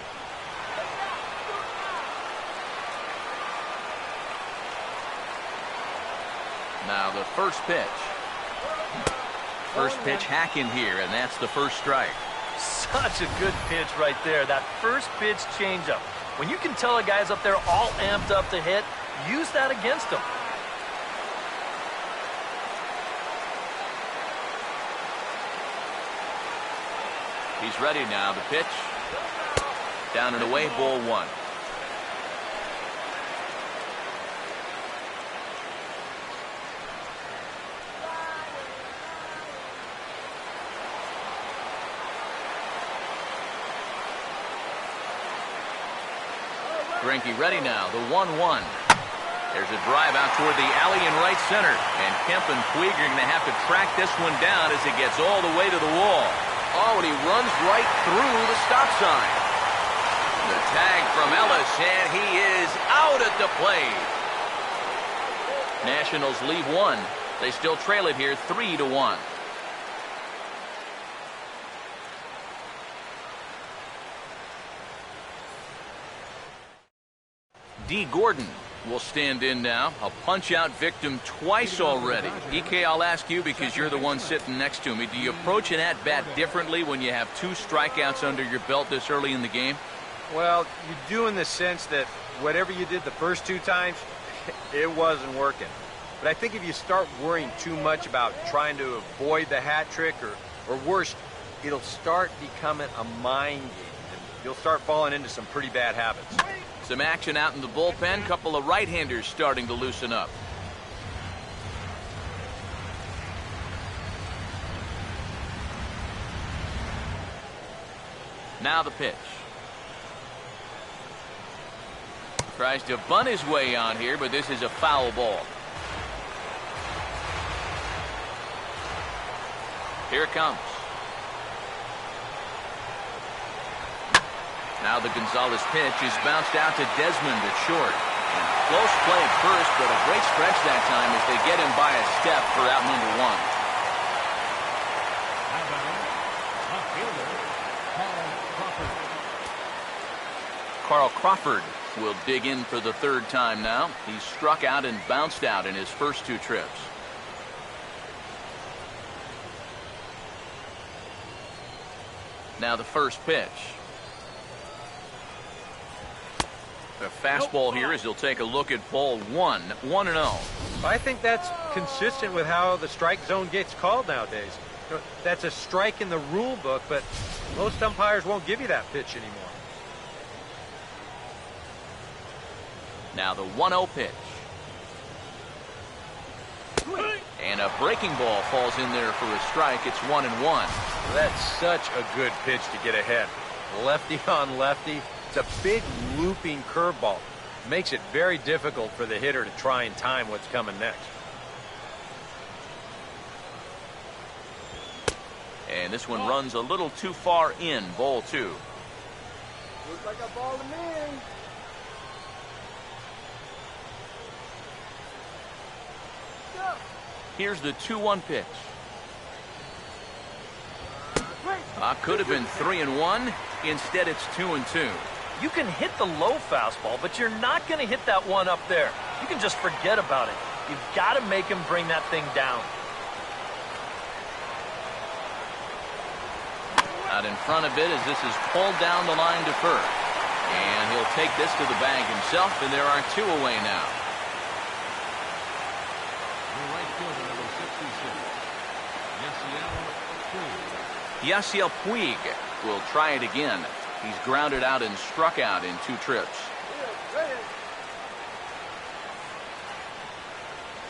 Now the first pitch. First pitch hack in here, and that's the first strike. Such a good pitch right there. That first pitch changeup. When you can tell a guy's up there all amped up to hit, use that against him. He's ready now. The pitch. Down and away, ball 1. Greinke ready now, the 1-1. There's a drive out toward the alley in right center. And Kemp and Puig are going to have to track this one down as it gets all the way to the wall. Oh, and he runs right through the stop sign. The tag from Ellis, and he is out at the plate. Nationals leave 1. They still trail it here 3-1. D. Gordon will stand in now. A punch-out victim twice already. EK, I'll ask you because you're the one sitting next to me. Do you approach an at-bat differently when you have 2 strikeouts under your belt this early in the game? Well, you do in the sense that whatever you did the first 2 times, it wasn't working. But I think if you start worrying too much about trying to avoid the hat trick, or worse, it'll start becoming a mind game. And you'll start falling into some pretty bad habits. Some action out in the bullpen. Couple of right-handers starting to loosen up. Now the pitch. Tries to bunt his way on here, but this is a foul ball. Here it comes. Now the Gonzalez pitch is bounced out to Desmond at short. And close play at first, but a great stretch that time as they get him by a step for out number 1. How about left fielder, Carl Carl Crawford. Crawford will dig in for the 3rd time now. He's struck out and bounced out in his first 2 trips. Now the first pitch. A fastball here as he'll take a look at ball 1, 1-0. I think that's consistent with how the strike zone gets called nowadays. You know, that's a strike in the rule book, but most umpires won't give you that pitch anymore. Now the 1-0 pitch. And a breaking ball falls in there for a strike. It's 1-1. That's such a good pitch to get ahead. Lefty on lefty. It's a big looping curveball. Makes it very difficult for the hitter to try and time what's coming next. And this one runs a little too far in, ball 2. Looks like a ball to me. Here's the 2-1 pitch. Could have been 3-1. Instead, it's 2-2. You can hit the low fastball, but you're not going to hit that one up there. You can just forget about it. You've got to make him bring that thing down. Out in front of it as this is pulled down the line to first. And he'll take this to the bag himself, and there are 2 away now. The right fielder, number 66, Yasiel Puig will try it again. He's grounded out and struck out in 2 trips.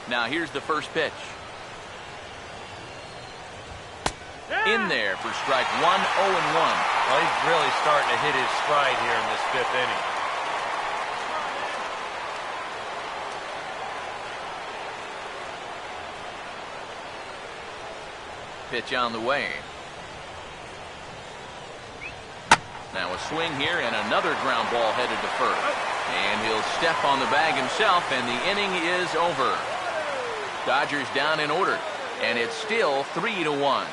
Now here's the first pitch. In there for strike one, 0-1. Well, he's really starting to hit his stride here in this 5th inning. Pitch on the way. Now a swing here and another ground ball headed to first. And he'll step on the bag himself, and the inning is over. Dodgers down in order, and it's still 3-1.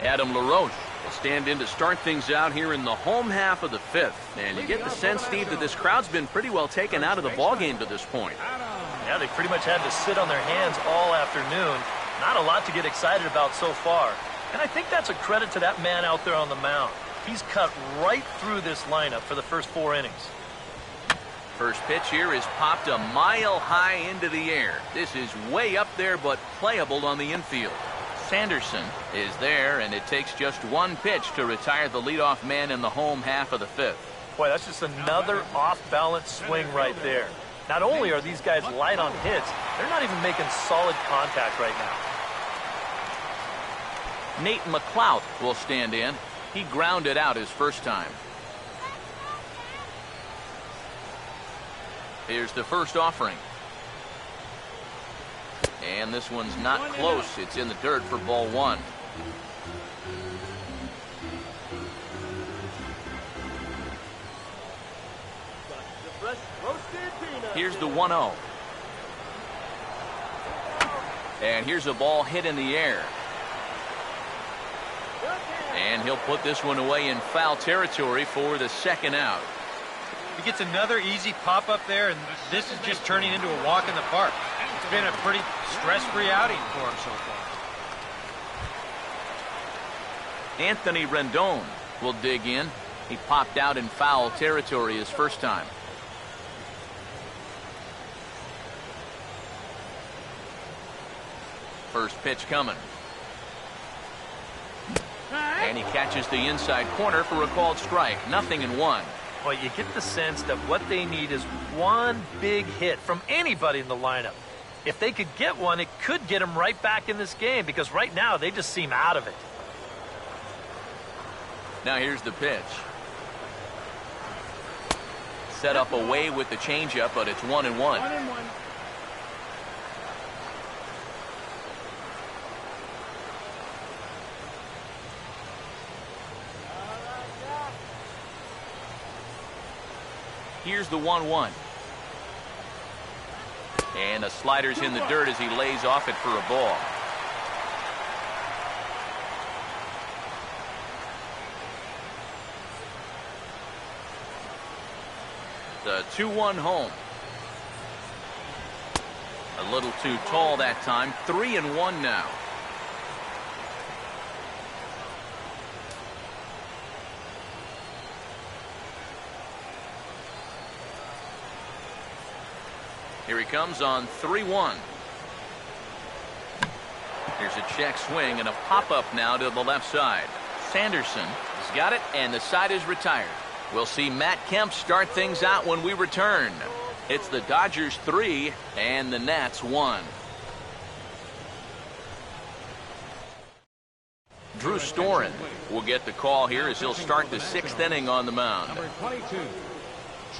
Adam LaRoche will stand in to start things out here in the home half of the 5th. And you get the sense, Steve, that this crowd's been pretty well taken out of the ballgame to this point. Yeah, they pretty much had to sit on their hands all afternoon. Not a lot to get excited about so far. And I think that's a credit to that man out there on the mound. He's cut right through this lineup for the first 4 innings. First pitch here is popped a mile high into the air. This is way up there, but playable on the infield. Sanderson is there, and it takes just one pitch to retire the leadoff man in the home half of the 5th. Boy, that's just another off-balance swing right there. Not only are these guys light on hits, they're not even making solid contact right now. Nate McLeod will stand in. He grounded out his first time. Here's the first offering. And this one's not close. It's in the dirt for ball 1. Here's the 1-0. And here's a ball hit in the air. And he'll put this one away in foul territory for the second out. He gets another easy pop-up there, and this is just turning into a walk in the park. It's been a pretty stress-free outing for him so far. Anthony Rendon will dig in. He popped out in foul territory his first time. First pitch coming. And he catches the inside corner for a called strike. 0-1. Well, you get the sense that what they need is one big hit from anybody in the lineup. If they could get one, it could get them right back in this game, because right now they just seem out of it. Now here's the pitch. Set up away with the changeup, but it's 1-1. Here's the 1-1. And the slider's in the dirt as he lays off it for a ball. The 2-1 home. A little too tall that time. 3-1 now. Here he comes on 3-1. Here's a check swing and a pop-up now to the left side. Sanderson has got it, and the side is retired. We'll see Matt Kemp start things out when we return. It's the Dodgers 3 and the Nats 1. Drew Storen will get the call here as he'll start the 6th inning on the mound. Number 22,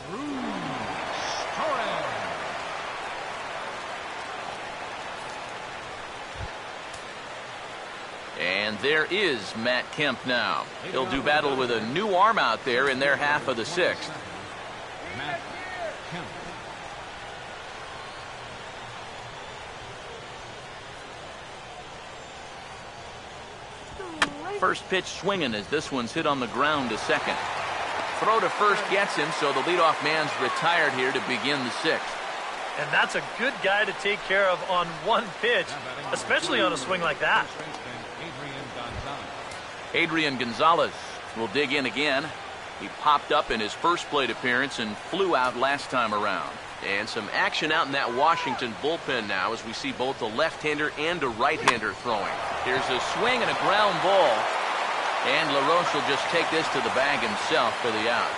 Drew Storen. And there is Matt Kemp now. He'll do battle with a new arm out there in their half of the 6th. Matt Kemp. First pitch swinging as this one's hit on the ground to second. Throw to first gets him, so the leadoff man's retired here to begin the 6th. And that's a good guy to take care of on one pitch, especially on a swing like that. Adrian Gonzalez will dig in again. He popped up in his first plate appearance and flew out last time around. And some action out in that Washington bullpen now as we see both a left-hander and a right-hander throwing. Here's a swing and a ground ball. And LaRoche will just take this to the bag himself for the out.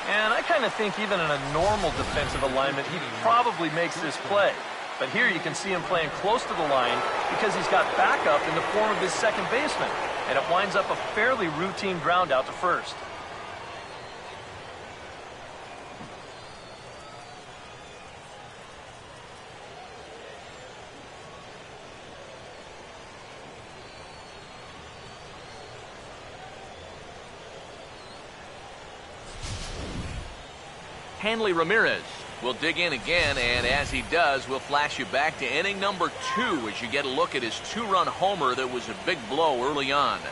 And I kind of think even in a normal defensive alignment, he probably makes this play. But here you can see him playing close to the line because he's got backup in the form of his second baseman. And it winds up a fairly routine ground out to first. Hanley Ramirez will dig in again, and as he does, we'll flash you back to inning number 2 as you get a look at his 2-run homer that was a big blow early on. Here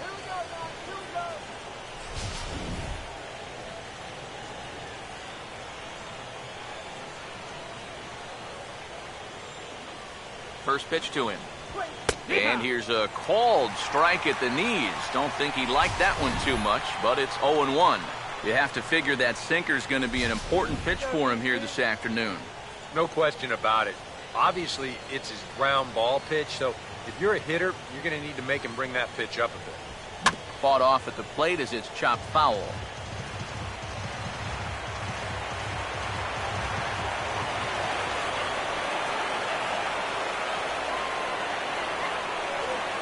we go, Doc. Here we go. First pitch to him. And here's a called strike at the knees. Don't think he liked that one too much, but it's 0-1. You have to figure that sinker's going to be an important pitch for him here this afternoon. No question about it. Obviously, it's his ground ball pitch, so if you're a hitter, you're going to need to make him bring that pitch up a bit. Fought off at the plate as it's chopped foul.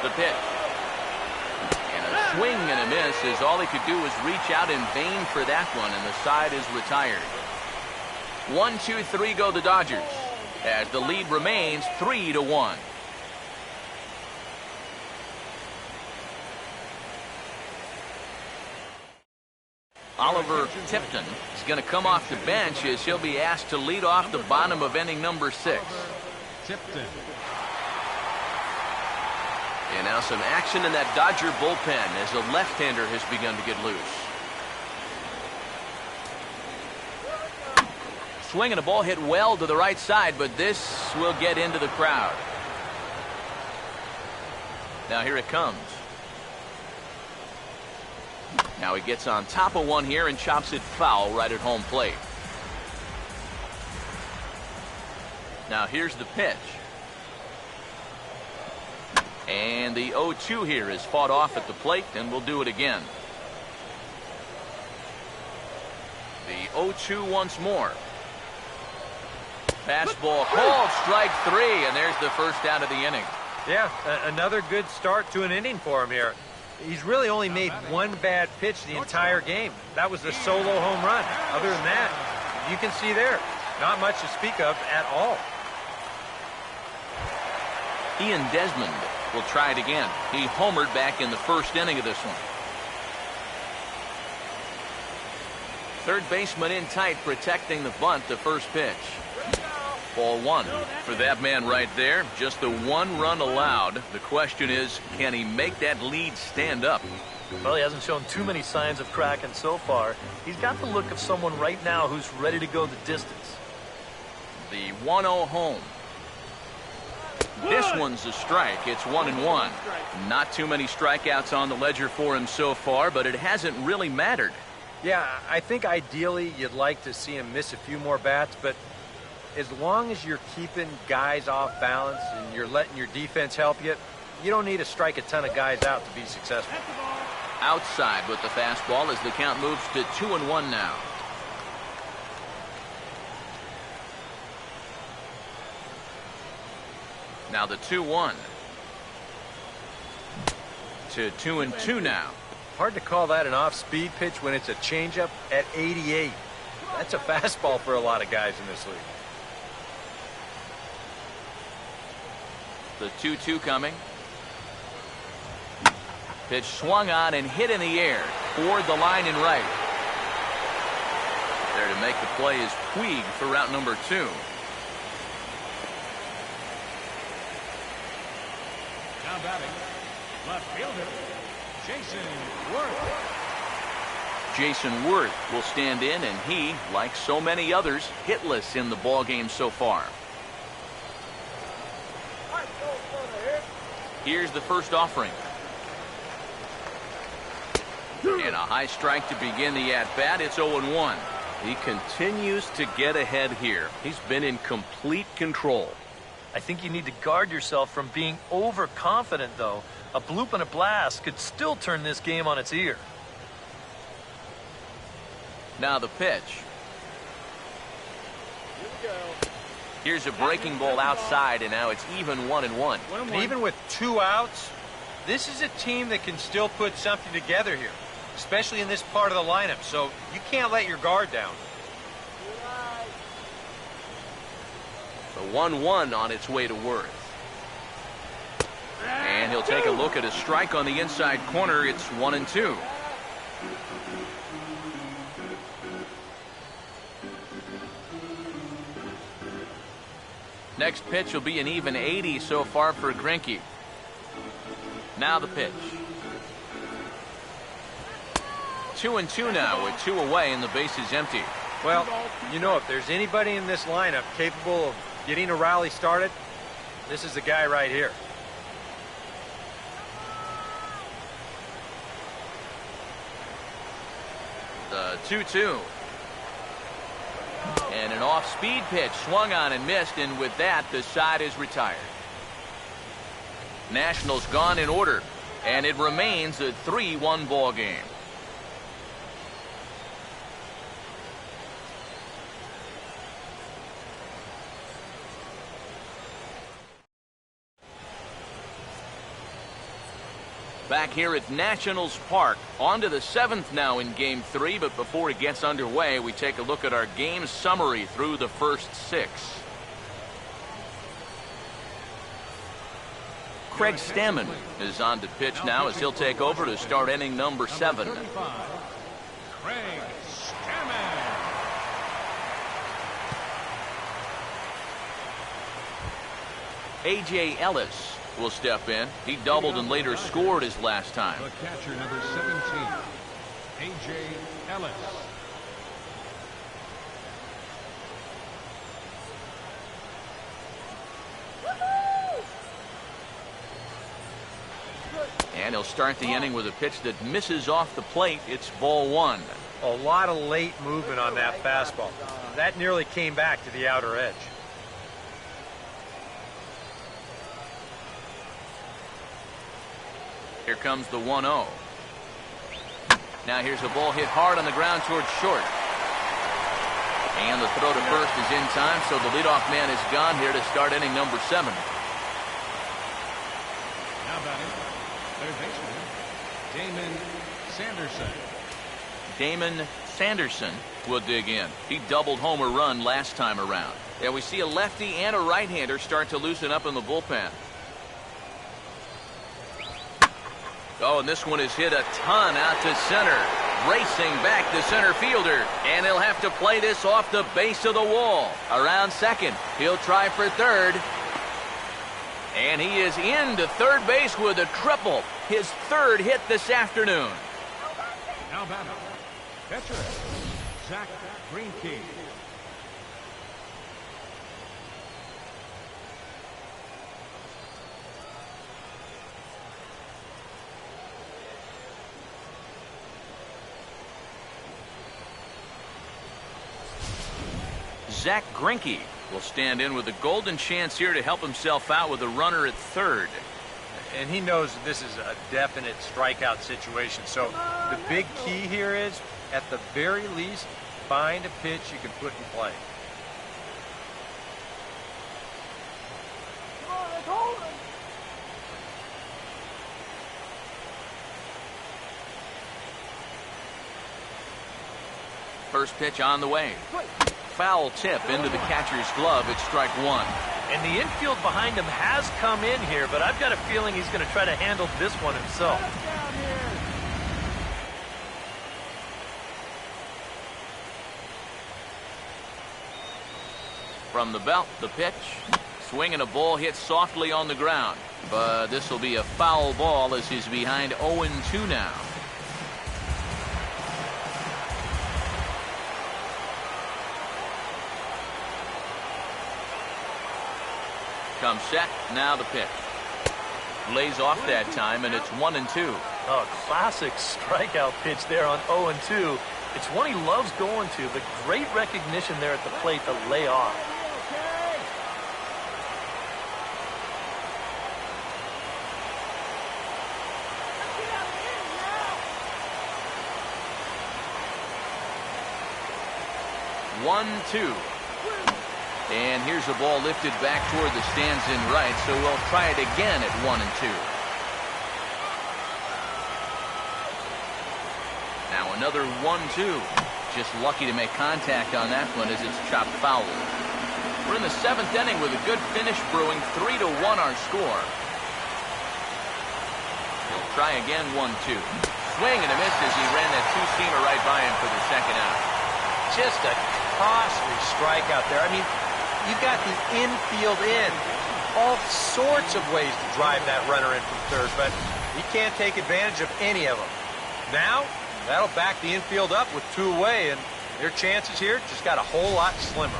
The pitch. And a swing and a miss as all he could do was reach out in vain for that one, and the side is retired. 1-2-3 go the Dodgers as the lead remains 3-1. Oliver Tipton is going to come off the bench as he'll be asked to lead off the bottom of inning number 6. Tipton. And now some action in that Dodger bullpen as a left-hander has begun to get loose. Swinging a ball hit well to the right side, but this will get into the crowd. Now here it comes. Now he gets on top of one here and chops it foul right at home plate. Now here's the pitch. And the 0-2 here is fought off at the plate, and we'll do it again. The 0-2 once more. Fastball called, strike 3, and there's the first out of the inning. Yeah, another good start to an inning for him here. He's really only made one bad pitch the entire game. That was the solo home run. Other than that, you can see there, not much to speak of at all. Ian Desmond will try it again. He homered back in the first inning of this one. Third baseman in tight, protecting the bunt, the first pitch. Ball 1 for that man right there. Just the 1 run allowed. The question is, can he make that lead stand up? Well, he hasn't shown too many signs of cracking so far. He's got the look of someone right now who's ready to go the distance. The 1-0 home. This one's a strike. It's 1-1. Not too many strikeouts on the ledger for him so far, but it hasn't really mattered. Yeah, I think ideally you'd like to see him miss a few more bats, but as long as you're keeping guys off balance and you're letting your defense help you, you don't need to strike a ton of guys out to be successful. Outside with the fastball as the count moves to 2-1 now. Now the 2-1 to 2-2 now. Hard to call that an off-speed pitch when it's a changeup at 88. That's a fastball for a lot of guys in this league. The 2-2 coming. Pitch swung on and hit in the air toward the line and right. There to make the play is Puig for route number 2. Now batting, left fielder, Jason Worth. Jason Worth will stand in, and he, like so many others, hitless in the ballgame so far. Here's the first offering. And a high strike to begin the at-bat. It's 0-1. He continues to get ahead here. He's been in complete control. I think you need to guard yourself from being overconfident, though. A bloop and a blast could still turn this game on its ear. Now the pitch. Here's a breaking ball outside, and now it's even 1-1. And even with 2 outs, this is a team that can still put something together here, especially in this part of the lineup. So you can't let your guard down. The 1-1 on its way to Worth. And he'll take a look at a strike on the inside corner. It's 1-2. Next pitch will be an even 80 so far for Greinke. Now the pitch. 2-2 now with 2 away and the base is empty. Well, you know, if there's anybody in this lineup capable of getting a rally started, this is the guy right here. The 2-2. And an off-speed pitch swung on and missed, and with that, the side is retired. Nationals gone in order, and it remains a 3-1 ball game. Back here at Nationals Park, on to the 7th now in Game 3, but before it gets underway, we take a look at our game summary through the first 6. Craig Stammen is on to pitch now as he'll take over to start inning number 7. Craig Stammen. A.J. Ellis will step in. He doubled and later scored his last time. The catcher, number 17, A.J. Ellis. And he'll start the inning with a pitch that misses off the plate. It's ball 1. A lot of late movement on that fastball. That nearly came back to the outer edge. Here comes the 1-0. Now here's a ball hit hard on the ground towards short. And the throw to first is in time, so the leadoff man is gone here to start inning number 7. Now batting, third baseman, Damon Sanderson. Damon Sanderson will dig in. He doubled homer run last time around. Yeah, we see a lefty and a right-hander start to loosen up in the bullpen. Oh, and this one is hit a ton out to center. Racing back the center fielder. And he'll have to play this off the base of the wall. Around second. He'll try for third. And he is into third base with a triple. His 3rd hit this afternoon. Now batting, catcher, Zach Greinke. Zach Greinke will stand in with a golden chance here to help himself out with a runner at third. And he knows that this is a definite strikeout situation. So the big key here is, at the very least, find a pitch you can put in play. Come on, let's hold him. First pitch on the way. Foul tip into the catcher's glove. It's strike 1. And the infield behind him has come in here, but I've got a feeling he's going to try to handle this one himself. Down here. From the belt, the pitch. Swinging a ball hit softly on the ground. But this will be a foul ball as he's behind 0-2 now. Comes set. Now the pitch. Lays off that time, and it's 1-2. Oh, classic strikeout pitch there on 0-2. It's one he loves going to, but great recognition there at the plate to lay off. 1-2. And here's a ball lifted back toward the stands in right, so we'll try it again at 1-2. Now another 1-2. Just lucky to make contact on that one as it's chopped foul. We're in the 7th inning with a good finish brewing. 3-1 our score. He'll try again. 1-2. Swing and a miss as he ran that two-seamer right by him for the second out. Just a costly strikeout there. I mean, you've got the infield in. All sorts of ways to drive that runner in from third, but he can't take advantage of any of them. Now, that'll back the infield up with 2 away, and their chances here just got a whole lot slimmer.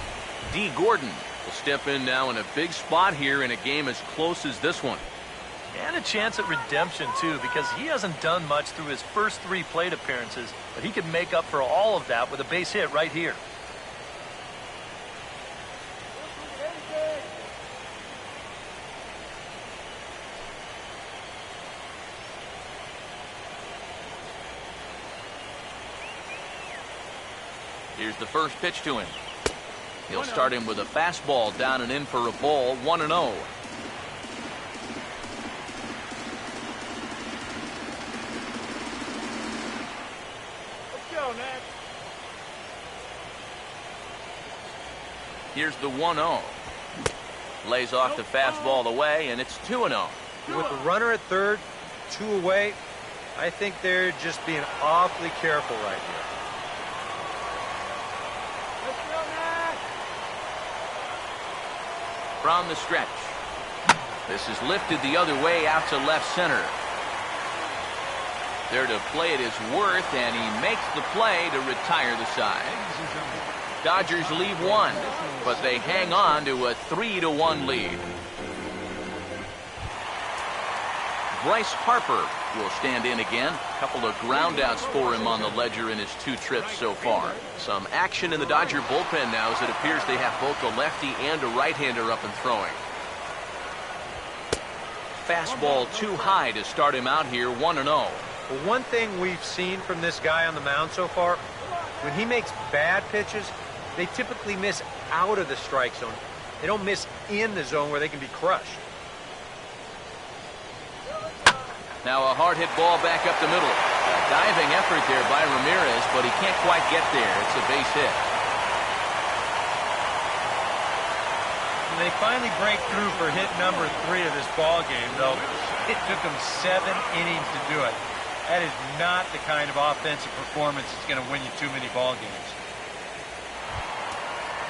D. Gordon will step in now in a big spot here in a game as close as this one. And a chance at redemption, too, because he hasn't done much through his first 3 plate appearances, but he could make up for all of that with a base hit right here. Here's the first pitch to him. He'll start him with a fastball down and in for a ball. 1-0. Here's the 1-0. Lays off the fastball away, and it's 2-0. With the runner at third, 2 away, I think they're just being awfully careful right here. From the stretch. This is lifted the other way out to left center. There to play it is Worth, and he makes the play to retire the side. Dodgers leave 1, but they hang on to a 3-1 lead. Bryce Harper will stand in again. A couple of groundouts for him on the ledger in his 2 trips so far. Some action in the Dodger bullpen now as it appears they have both a lefty and a right-hander up and throwing. Fastball too high to start him out here. 1-0. Well, one thing we've seen from this guy on the mound so far, when he makes bad pitches, they typically miss out of the strike zone. They don't miss in the zone where they can be crushed. Now a hard hit ball back up the middle. A diving effort there by Ramirez, but he can't quite get there. It's a base hit. They finally break through for hit number 3 of this ball game, though it took them 7 innings to do it. That is not the kind of offensive performance that's going to win you too many ball games.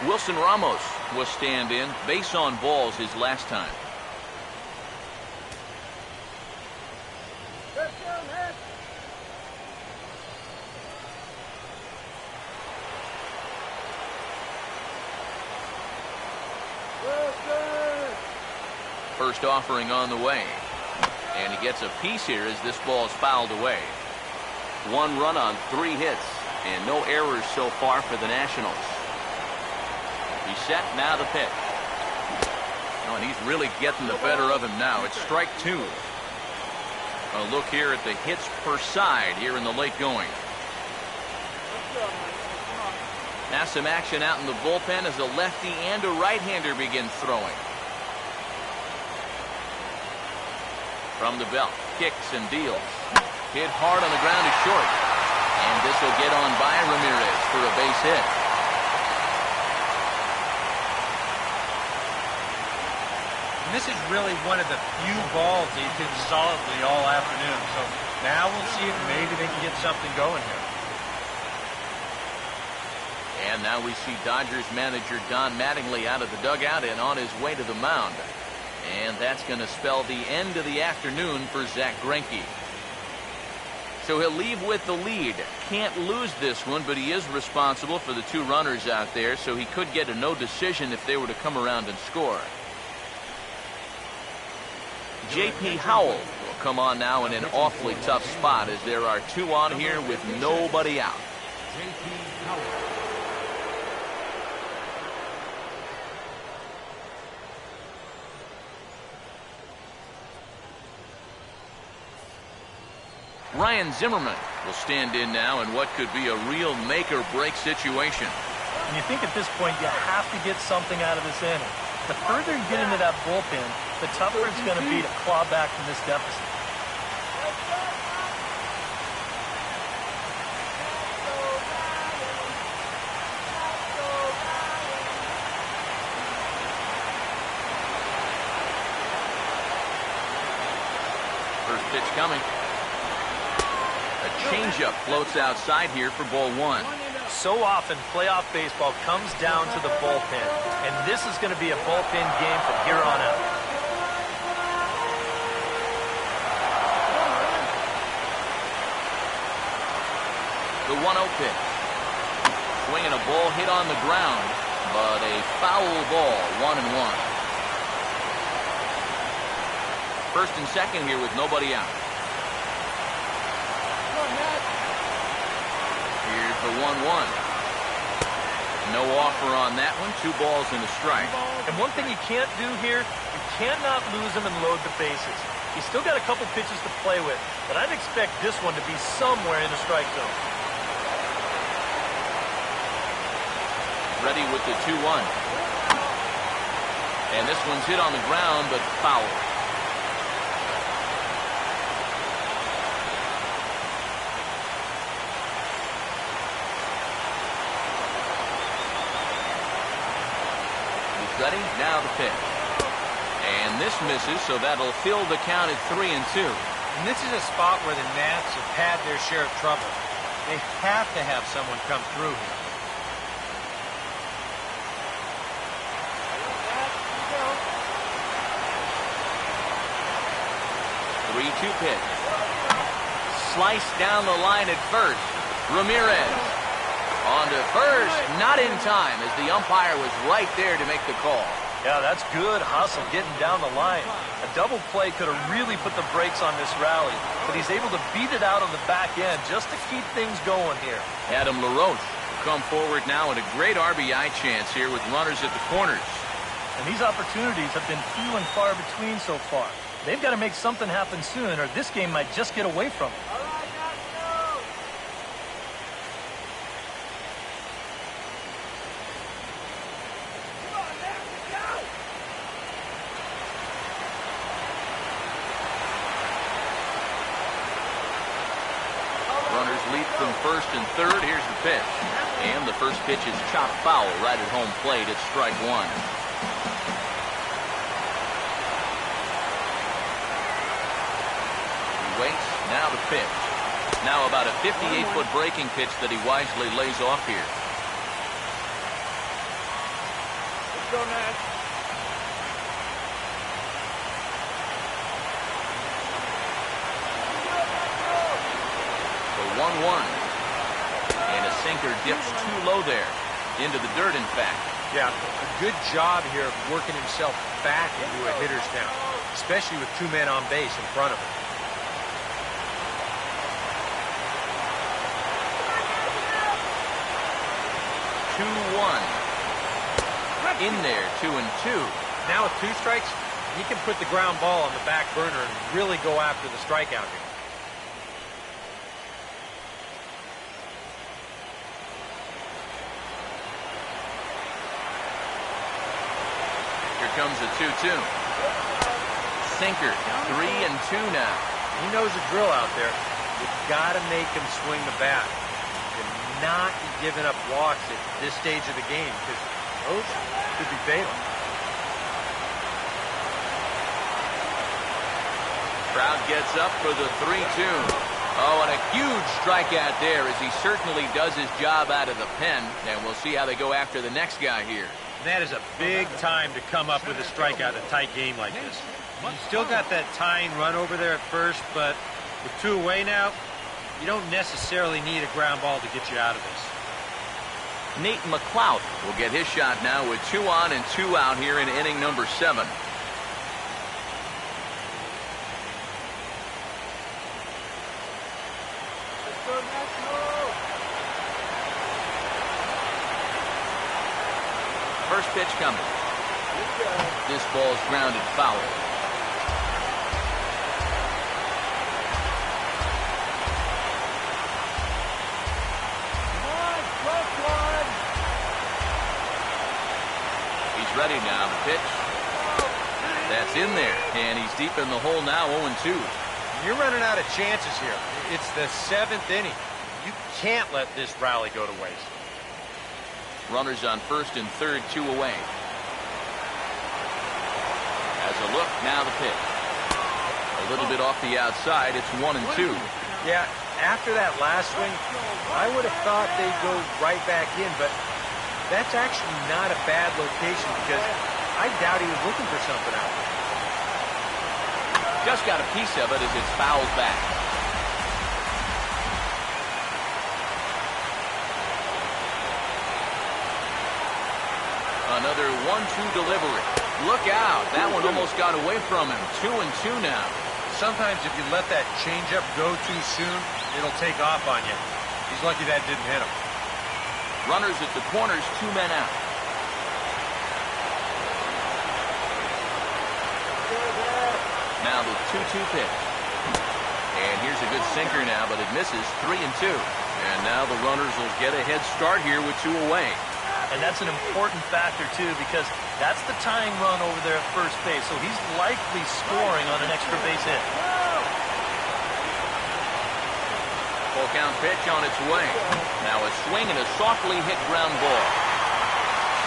Wilson Ramos will stand in. Base on balls his last time. First offering on the way. And he gets a piece here as this ball is fouled away. 1 run on 3 hits and no errors so far for the Nationals. He's set, now the pitch. Oh, and he's really getting the better of him now. It's strike 2. A look here at the hits per side here in the late going. Now some action out in the bullpen as a lefty and a right-hander begin throwing. From the belt, kicks and deals. Hit hard on the ground to short. And this will get on by Ramirez for a base hit. And this is really one of the few balls they hit solidly all afternoon. So now we'll see if maybe they can get something going here. And now we see Dodgers manager Don Mattingly out of the dugout and on his way to the mound. And that's going to spell the end of the afternoon for Zach Greinke. So he'll leave with the lead. Can't lose this one, but he is responsible for the 2 runners out there, so he could get a no decision if they were to come around and score. J.P. Howell will come on now in an awfully tough spot as there are 2 on here with nobody out. J.P. Howell. Ryan Zimmerman will stand in now in what could be a real make-or-break situation. And you think at this point you have to get something out of this inning. The further you get into that bullpen, the tougher it's going to be to claw back from this deficit. First pitch coming. A changeup floats outside here for ball one. So often, playoff baseball comes down to the bullpen, and this is going to be a bullpen game from here on out. The 1-0 pitch. Swinging a ball hit on the ground, but a foul ball, 1-1. First and second here with nobody out. Here's the 1-1. No offer on that one. 2 balls and a strike. And one thing you can't do here, you cannot lose him and load the bases. He's still got a couple pitches to play with, but I'd expect this one to be somewhere in the strike zone. Ready with the 2-1. And this one's hit on the ground, but foul. Ready? Now the pitch. And this misses, so that'll fill the count at 3-2. And this is a spot where the Nats have had their share of trouble. They have to have someone come through here. 3-2 pitch. Sliced down the line at first. Ramirez. On to first, not in time, as the umpire was right there to make the call. Yeah, that's good hustle getting down the line. A double play could have really put the brakes on this rally, but he's able to beat it out on the back end just to keep things going here. Adam LaRoche will come forward now in a great RBI chance here with runners at the corners. And these opportunities have been few and far between so far. They've got to make something happen soon, or this game might just get away from them. Runners leap from first and third. Here's the pitch. And the first pitch is chopped foul right at home plate. It's strike one. He waits. Now the pitch. Now about a 58-foot breaking pitch that he wisely lays off here. Let's go, Nats. The 1-1. And a sinker dips too low there. Into the dirt, in fact. Yeah, a good job here of working himself back into a hitter's count, especially with 2 men on base in front of him. 2-1. In there, 2-2. Now with 2 strikes, he can put the ground ball on the back burner and really go after the strikeout here. Here comes a 2-2. Sinker, 3-2 now. He knows the drill out there. You've got to make him swing the bat. And not be giving up walks at this stage of the game, because those could be fatal. Crowd gets up for the 3-2. Oh, and a huge strikeout there, as he certainly does his job out of the pen. And we'll see how they go after the next guy here. That is a big time to come up with a strikeout in a tight game like this. You still got that tying run over there at first, but with 2 away now, you don't necessarily need a ground ball to get you out of this. Nate McLeod will get his shot now with 2 on and 2 out here in inning number 7. First pitch coming. This ball's grounded foul. ready now. The pitch. That's in there, and he's deep in the hole now, 0-2. You're running out of chances here. It's the 7th inning. You can't let this rally go to waste. Runners on first and third, 2 away. As a look, now the pitch. A little bit off the outside. It's 1-2. Yeah, after that last swing, I would have thought they'd go right back in, but that's actually not a bad location because I doubt he was looking for something out there. Just got a piece of it as it's fouled back. Another 1-2 delivery. Look out. That one almost got away from him. 2-2 now. Sometimes if you let that changeup go too soon, it'll take off on you. He's lucky that didn't hit him. Runners at the corners, 2 men out. Now the 2-2 pitch. And here's a good sinker now, but it misses. 3-2. And now the runners will get a head start here with 2 away. And that's an important factor, too, because that's the tying run over there at first base. So he's likely scoring on an extra base hit. Full count pitch on its way. Now a swing and a softly hit ground ball.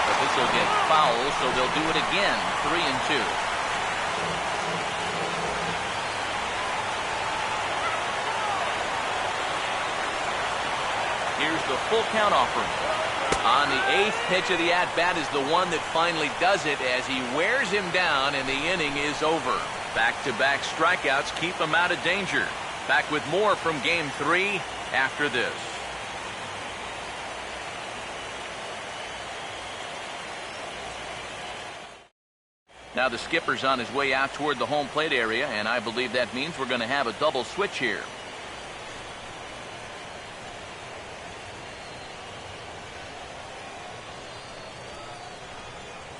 But this will get foul, so they'll do it again. 3-2. Here's the full count offering. On the 8th pitch of the at-bat is the one that finally does it as he wears him down and the inning is over. Back-to-back strikeouts keep him out of danger. Back with more from Game 3 after this. Now the skipper's on his way out toward the home plate area, and I believe that means we're going to have a double switch here.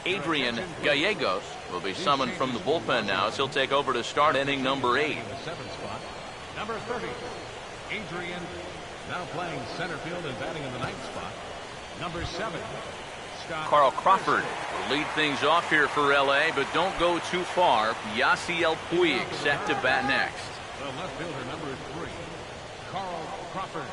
Adrian Gallegos will be summoned from the bullpen now as he'll take over to start inning number 8. In the 7th spot, number 30, Adrian, now playing center field and batting in the 9th spot. Number 7, Scott Carl Crawford will lead things off here for LA, but don't go too far. Yasiel Puig set to bat next. The left fielder, number 3, Carl Crawford.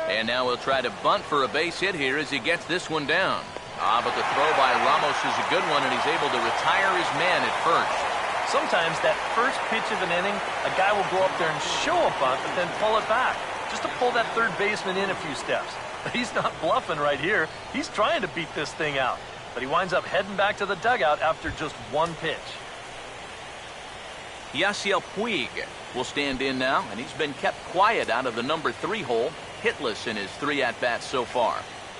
And now he'll try to bunt for a base hit here as he gets this one down. But the throw by Ramos is a good one, and he's able to retire his man at first. Sometimes that first pitch of an inning, a guy will go up there and show a bunt, but then pull it back, just to pull that third baseman in a few steps. But he's not bluffing right here. He's trying to beat this thing out. But he winds up heading back to the dugout after just one pitch. Yasiel Puig will stand in now, and he's been kept quiet out of the number 3 hole, hitless in his 3 at-bats so far.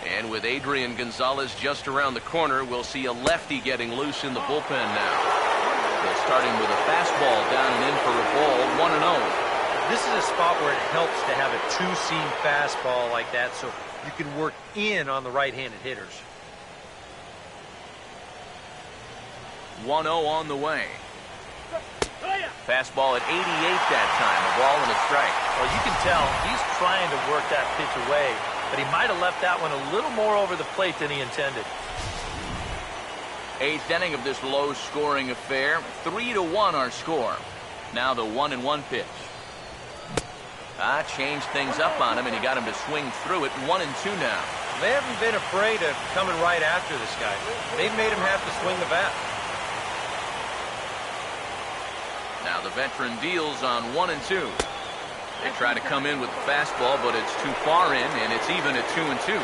And with Adrian Gonzalez just around the corner, we'll see a lefty getting loose in the bullpen now. They'll start him with a fastball down and in for a ball, 1-0. This is a spot where it helps to have a two-seam fastball like that so you can work in on the right-handed hitters. 1-0 on the way. Fastball at 88 that time, a ball and a strike. Well, you can tell he's trying to work that pitch away, but he might have left that one a little more over the plate than he intended. 8th inning of this low-scoring affair. 3-1 our score. Now the 1-1 pitch. Changed things up on him, and he got him to swing through it. 1-2 now. They haven't been afraid of coming right after this guy. They've made him have to swing the bat. Now the veteran deals on 1-2. They try to come in with the fastball, but it's too far in, and it's even at 2-2.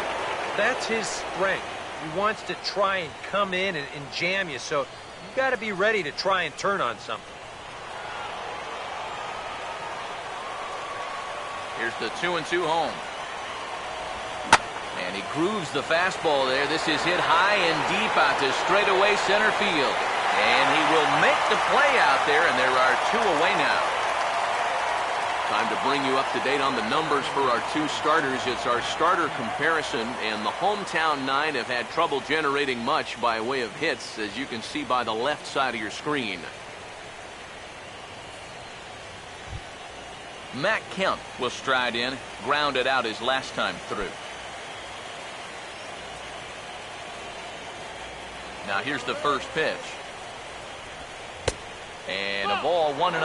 That's his strength. He wants to try and come in and jam you, so you've got to be ready to try and turn on something. Here's the 2-2 home. And he grooves the fastball there. This is hit high and deep out to straightaway center field. And he will make the play out there, and there are 2 away now. Time to bring you up to date on the numbers for our 2 starters. It's our starter comparison, and the hometown 9 have had trouble generating much by way of hits, as you can see by the left side of your screen. Matt Kemp will stride in, grounded out his last time through. Now here's the first pitch. And a ball 1-0.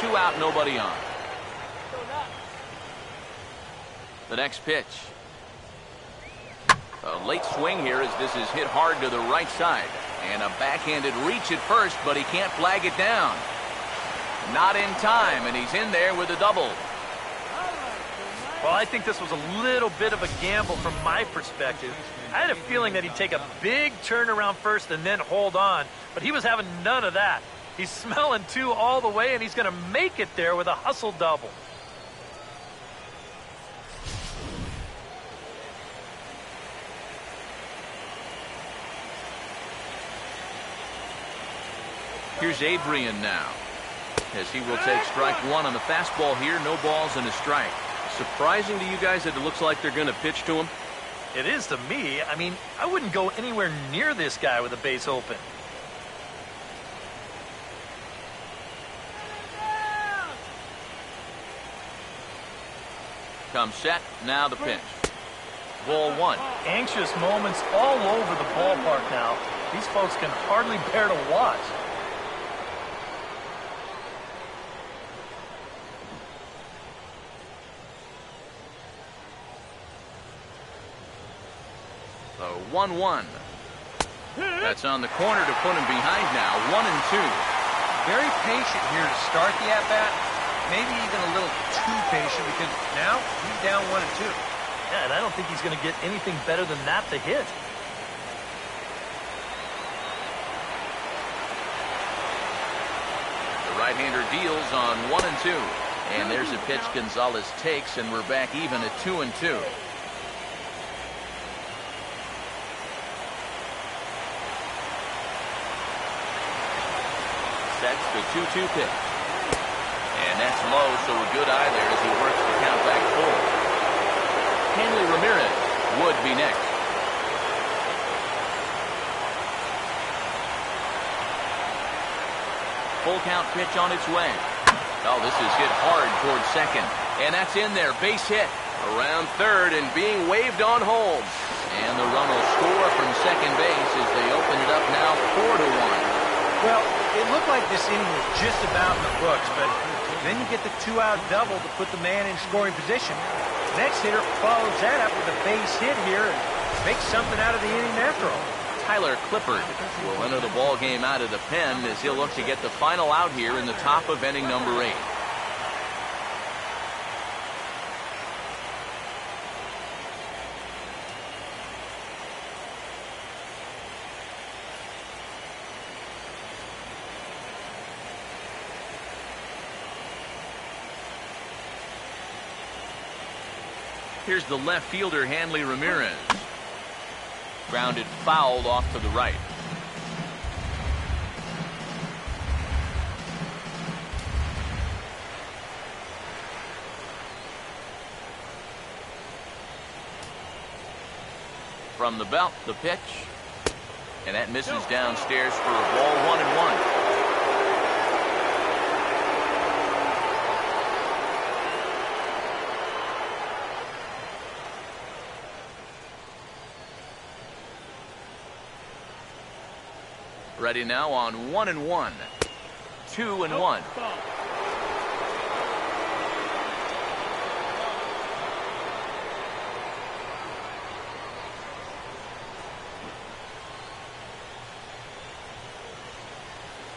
Two out, nobody on. The next pitch. A late swing here as this is hit hard to the right side. And a backhanded reach at first, but he can't flag it down. Not in time, and he's in there with a double. Well, I think this was a little bit of a gamble from my perspective. I had a feeling that he'd take a big turn around first and then hold on, but he was having none of that. He's smelling two all the way, and he's going to make it there with a hustle double. Here's Adrian now, as he will take strike one on the fastball here. No balls and a strike. Surprising to you guys that it looks like they're going to pitch to him? It is to me. I mean, I wouldn't go anywhere near this guy with a base open. Comes set, now the pitch. Ball one. Anxious moments all over the ballpark now. These folks can hardly bear to watch. The 1-1. That's on the corner to put him behind now. 1-2. Very patient here to start the at-bat. Maybe even a little too patient because now he's down 1-2. Yeah, and I don't think he's going to get anything better than that to hit. The right-hander deals on 1-2. And there's a pitch Gonzalez takes, and we're back even at 2-2. That's the 2-2 pitch. And that's low, so a good eye there as he works the count back full. Hanley Ramirez would be next. Full count pitch on its way. Oh, this is hit hard towards second. And that's in there. Base hit. Around third and being waved on home. And the run will score from second base as they open it up now 4-1. Well, it looked like this inning was just about in the books, but then you get the two-out double to put the man in scoring position. Next hitter follows that up with a base hit here and makes something out of the inning after all. Tyler Clippard will enter the ball game out of the pen as he'll look to get the final out here in the top of inning number 8. Here's the left fielder, Hanley Ramirez. Grounded foul off to the right. From the belt, the pitch. And that misses downstairs for a ball 1-1. Ready now on 1-1. 2-1.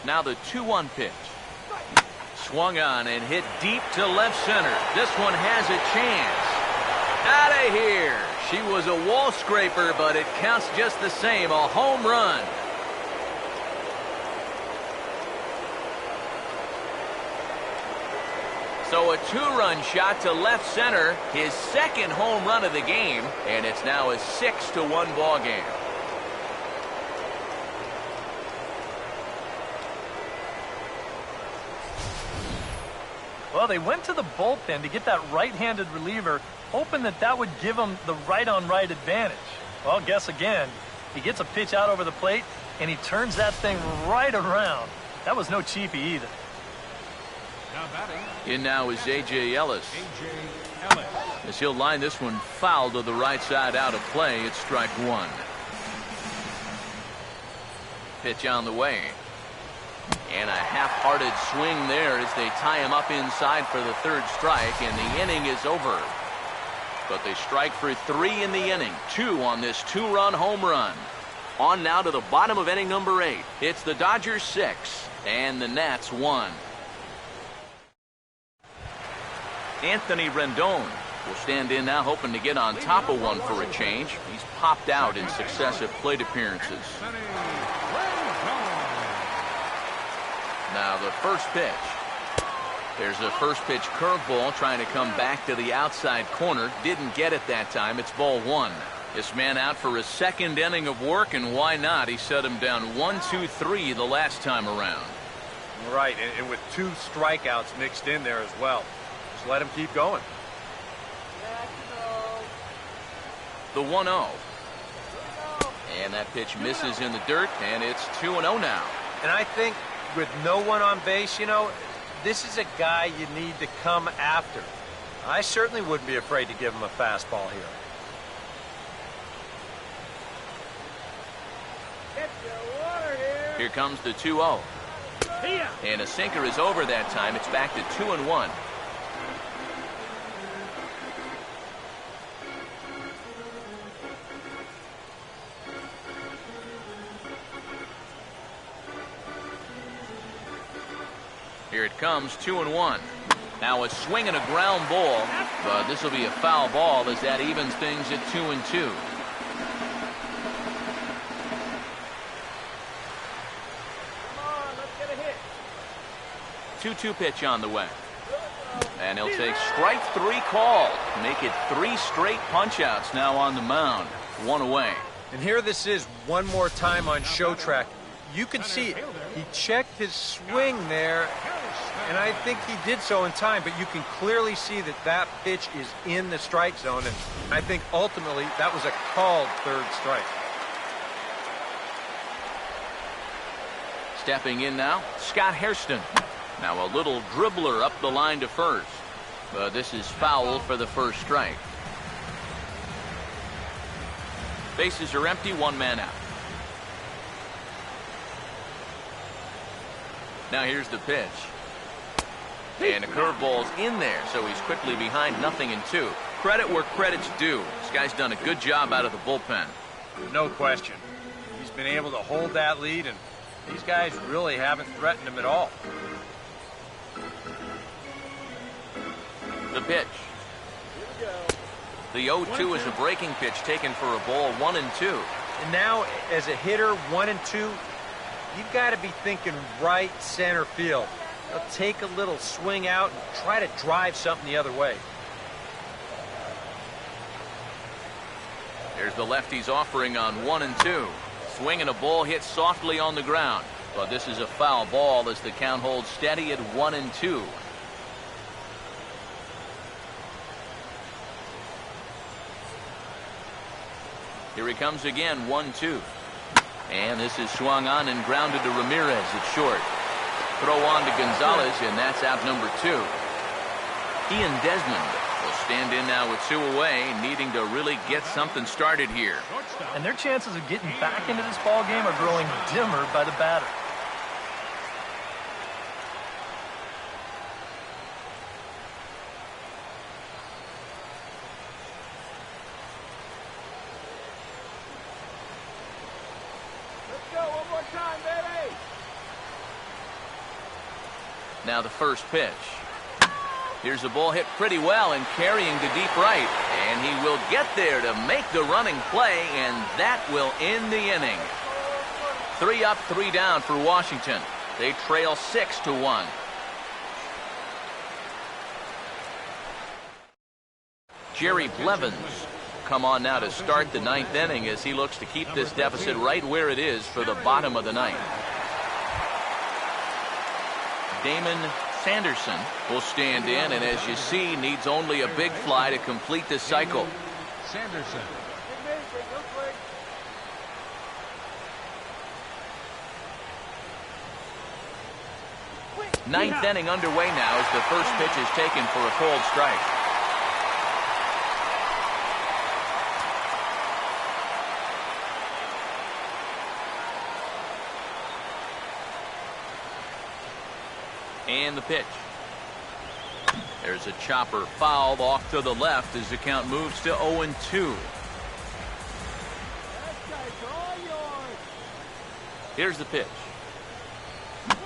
Now the 2-1 pitch. Swung on and hit deep to left center. This one has a chance. Out of here. She was a wall scraper, but it counts just the same. A home run. So a 2-run shot to left center, his second home run of the game, and it's now a 6-1 ball game. Well, they went to the bullpen to get that right-handed reliever, hoping that that would give them the right-on-right advantage. Well, guess again. He gets a pitch out over the plate, and he turns that thing right around. That was no cheapie either. Now batting. In now is A.J. Ellis. A.J. Ellis. as he'll line this one foul to the right side out of play. It's strike one. Pitch on the way. And a half-hearted swing there as they tie him up inside for the third strike, and the inning is over. But they strike for 3 in the inning, 2 on this 2-run home run. On now to the bottom of inning number 8. It's the Dodgers 6 and the Nats 1. Anthony Rendon will stand in now, hoping to get on top of one for a change. He's popped out in successive plate appearances. Now the first pitch. There's a first pitch curveball trying to come back to the outside corner. Didn't get it that time. It's ball 1. This man out for his second inning of work, and why not? He set him down 1-2-3 the last time around. Right, and with 2 strikeouts mixed in there as well. Just let him keep going. The 1-0. And that pitch misses in the dirt, and it's 2-0 now. And I think with no one on base, you know, this is a guy you need to come after. I certainly wouldn't be afraid to give him a fastball here. Here comes the 2-0. And a sinker is over that time. It's back to 2-1. Here it comes, 2-1. Now a swing and a ground ball, but this will be a foul ball as that evens things at 2-2. Come on, let's get a hit. 2-2 pitch on the way. And he'll take strike 3 call. Make it 3 straight punch-outs now on the mound. 1 away. And here this is one more time on show track. You can see it. He checked his swing there, and I think he did so in time, but you can clearly see that that pitch is in the strike zone, and I think ultimately that was a called third strike. Stepping in now, Scott Hairston. Now a little dribbler up the line to first, but this is foul for the first strike. Bases are empty, 1 man out. Now here's the pitch. And a curveball's in there, so he's quickly behind 0-2. Credit where credit's due. This guy's done a good job out of the bullpen. No question. He's been able to hold that lead, and these guys really haven't threatened him at all. The pitch. The 0-2 is a breaking pitch taken for a ball, 1-2. And now, as a hitter, 1-2, you've got to be thinking right center field. They'll take a little swing out and try to drive something the other way. Here's the lefty's offering on 1-2. Swing and a ball hit softly on the ground. But this is a foul ball as the count holds steady at 1-2. Here he comes again, 1-2. And this is swung on and grounded to Ramirez at short. Throw on to Gonzalez, and that's out number 2. Ian Desmond will stand in now with 2 away, needing to really get something started here. And their chances of getting back into this ball game are growing dimmer by the batter. Now the first pitch. Here's a ball hit pretty well and carrying to deep right. And he will get there to make the running play, and that will end the inning. 3 up, 3 down for Washington. They trail 6-1. Jerry Blevins will come on now to start the 9th inning as he looks to keep this deficit right where it is for the bottom of the 9th. Damon Sanderson will stand in, and as you see, needs only a big fly to complete this cycle. Sanderson. Ninth inning underway now as the first pitch is taken for a cold strike. And the pitch. There's a chopper foul off to the left as the count moves to 0-2. Here's the pitch.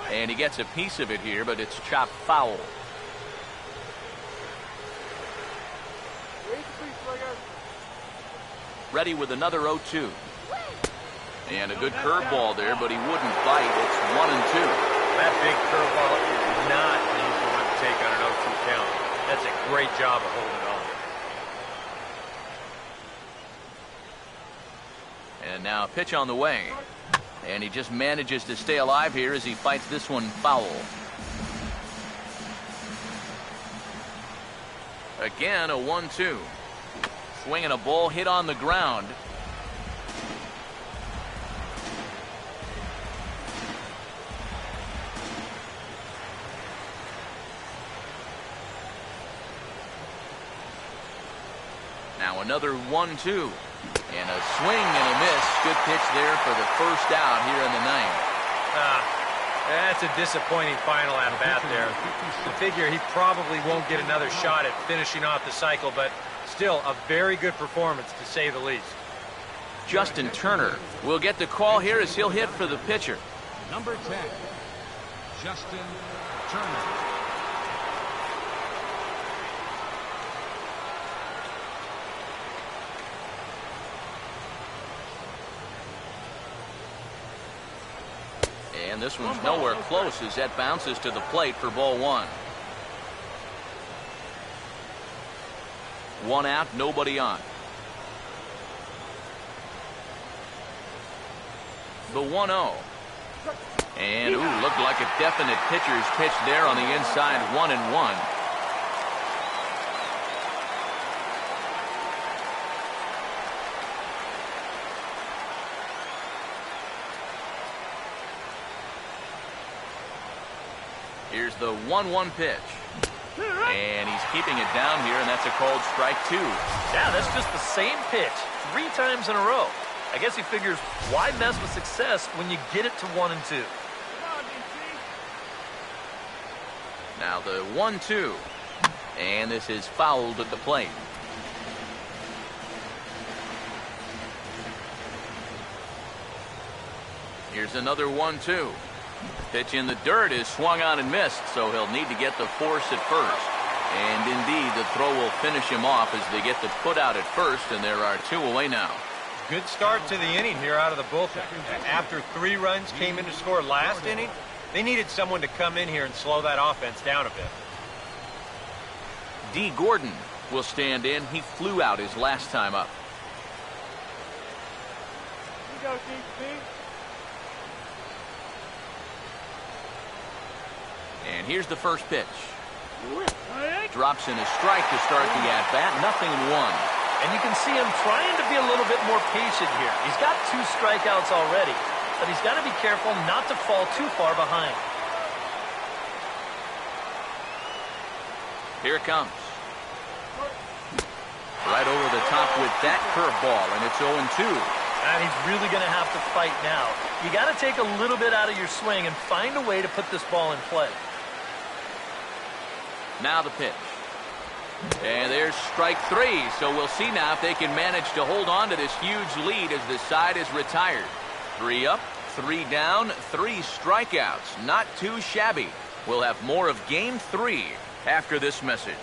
And he gets a piece of it here, but it's chopped foul. Ready with another 0-2. And a good curveball there, but he wouldn't bite. It's 1-2. That big curveball is not an easy one to take on an 0-2 count. That's a great job of holding on. And now a pitch on the way. And he just manages to stay alive here as he fights this one foul. Again, a 1-2. Swinging a ball hit on the ground. Now another 1-2. And a swing and a miss. Good pitch there for the first out here in the ninth. That's a disappointing final at bat there. I figure he probably won't get another shot at finishing off the cycle, but still a very good performance to say the least. Justin Turner will get the call here as he'll hit for the pitcher. Number 10, Justin Turner. And this one's nowhere close as that bounces to the plate for ball one. One out, nobody on. The 1-0. And, looked like a definite pitcher's pitch there on the inside, 1-1. Here's the 1-1 pitch. And he's keeping it down here, and that's a called strike two. Yeah, that's just the same pitch 3 times in a row. I guess he figures, why mess with success when you get it to 1-2? Now the 1-2. And this is fouled at the plate. Here's another 1-2. Pitch in the dirt is swung on and missed, so he'll need to get the force at first. And indeed, the throw will finish him off as they get the put out at first, and there are 2 away now. Good start to the inning here out of the bullpen. After 3 runs came in to score last inning, they needed someone to come in here and slow that offense down a bit. D. Gordon will stand in. He flew out his last time up. You go, DP. And here's the first pitch. Drops in a strike to start the at-bat. Nothing in 1. And you can see him trying to be a little bit more patient here. He's got 2 strikeouts already, but he's got to be careful not to fall too far behind. Here it comes. Right over the top with that curveball, and it's 0-2. And he's really going to have to fight now. You got to take a little bit out of your swing and find a way to put this ball in play. Now the pitch. And there's strike 3, so we'll see now if they can manage to hold on to this huge lead as the side is retired. 3 up, 3 down, 3 strikeouts. Not too shabby. We'll have more of Game 3 after this message.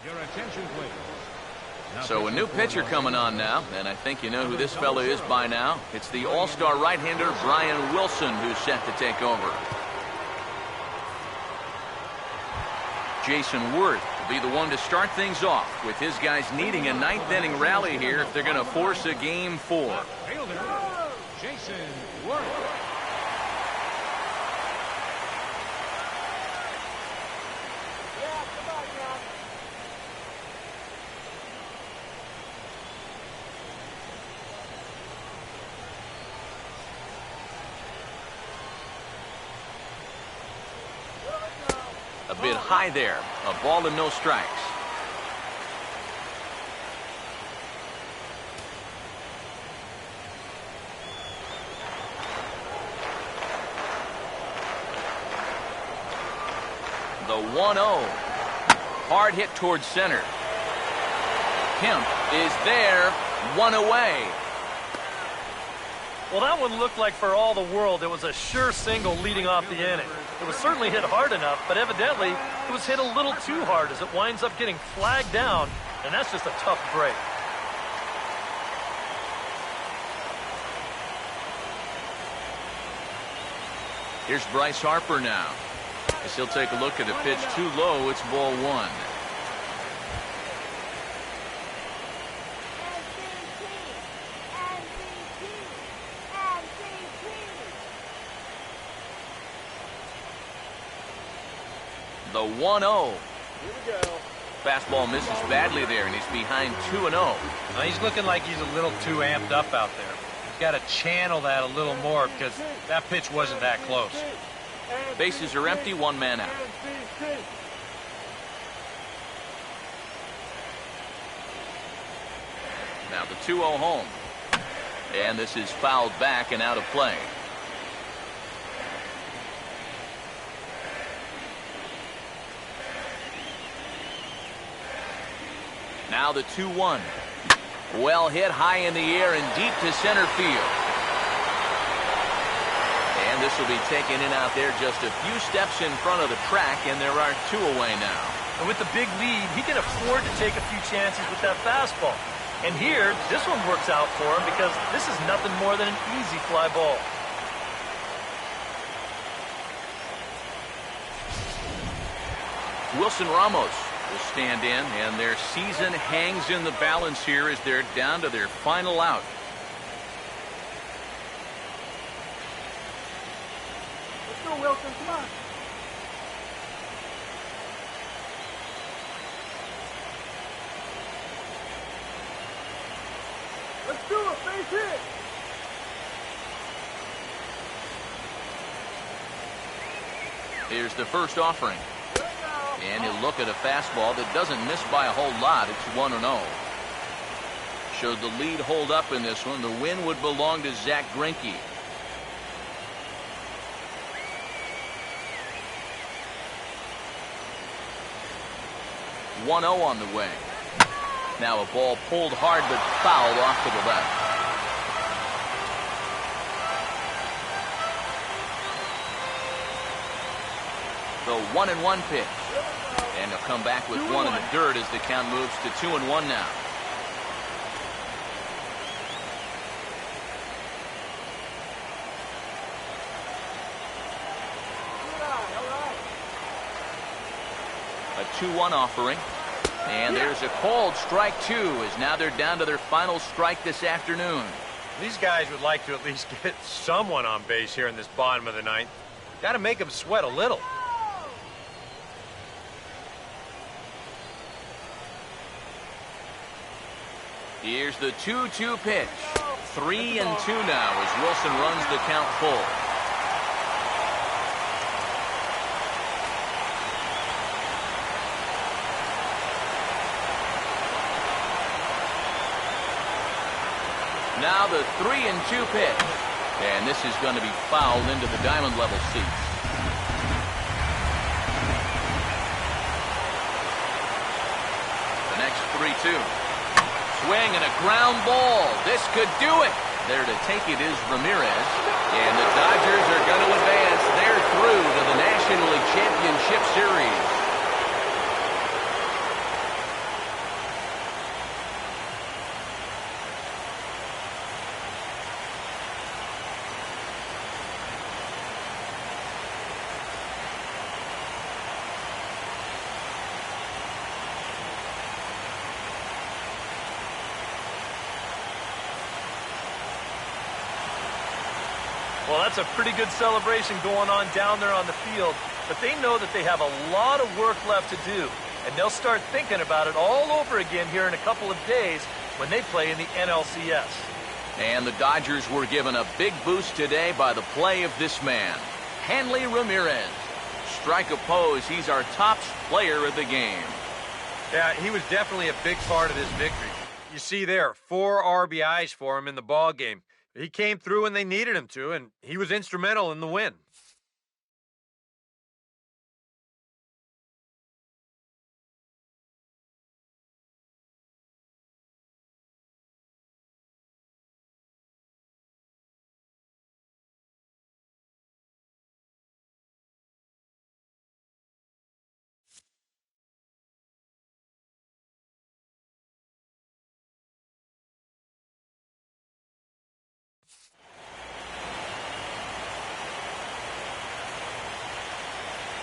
Your attention, please. So a new pitcher coming on now, and I think you know who this fella is by now. It's the all-star right-hander Brian Wilson who's set to take over. Jason Worth will be the one to start things off, with his guys needing a 9th inning rally here if they're going to force a Game 4. Fielder, Jason Worth. A bit high there. A ball and no strikes. The 1-0. Hard hit towards center. Kemp is there. One away. Well, that one looked like for all the world it was a sure single leading off the inning. It was certainly hit hard enough, but evidently it was hit a little too hard as it winds up getting flagged down, and that's just a tough break. Here's Bryce Harper now. As he'll take a look at a pitch too low, it's ball one. The 1-0. Fastball misses badly there, and he's behind 2-0. Now he's looking like he's a little too amped up out there. He's got to channel that a little more because that pitch wasn't that close. Bases are empty, one man out. Now the 2-0 home. And this is fouled back and out of play. Now the 2-1. Well hit high in the air and deep to center field. And this will be taken in out there just a few steps in front of the track, and there are two away now. And with the big lead, he can afford to take a few chances with that fastball. And here, this one works out for him because this is nothing more than an easy fly ball. Wilson Ramos will stand in, and their season hangs in the balance here as they're down to their final out. Let's go, Wilson. Come on. Let's do it. Base hit. Here's the first offering. And he'll look at a fastball that doesn't miss by a whole lot. It's 1-0. Showed the lead hold up in this one. The win would belong to Zach Greinke. One 0 on the way. Now a ball pulled hard but fouled off to the left. The 1-1 pitch. And he'll come back with one in the dirt as the count moves to 2-1 now. A 2-1 offering. And there's a called strike two as now they're down to their final strike this afternoon. These guys would like to at least get someone on base here in this bottom of the ninth. Got to make them sweat a little. Here's the 2-2 pitch. 3-2 now as Wilson runs the count full. Now the 3-2 pitch. And this is going to be fouled into the diamond level seats. The next 3-2. Swing and a ground ball. This could do it. There to take it is Ramirez. And the Dodgers are going to advance. They're through to the National League Championship Series. Well, that's a pretty good celebration going on down there on the field, but they know that they have a lot of work left to do, and they'll start thinking about it all over again here in a couple of days when they play in the NLCS. And the Dodgers were given a big boost today by the play of this man, Hanley Ramirez. Strike oppose, he's our top player of the game. Yeah, he was definitely a big part of this victory. You see there, 4 RBIs for him in the ball game. He came through when they needed him to, and he was instrumental in the win.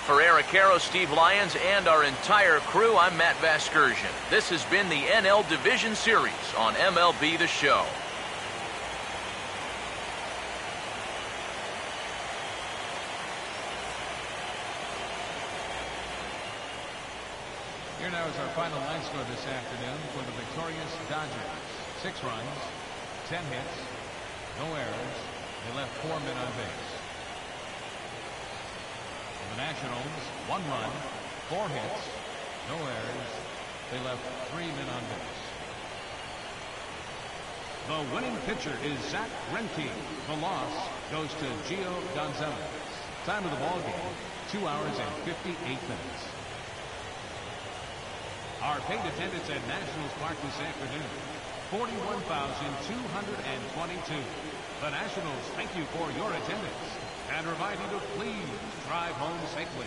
For Eric Harrow, Steve Lyons, and our entire crew, I'm Matt Vasgersian. This has been the NL Division Series on MLB The Show. Here now is our final line score this afternoon for the victorious Dodgers. 6 runs, 10 hits, no errors. They left 4 men on base. For the Nationals, 1 run, 4 hits, no errors. They left 3 men on base. The winning pitcher is Zach Greinke. The loss goes to Gio Gonzalez. Time of the ball game, 2 hours and 58 minutes. Our paid attendance at Nationals Park this afternoon, 41,222. The Nationals thank you for your attendance and remind you to please drive home safely.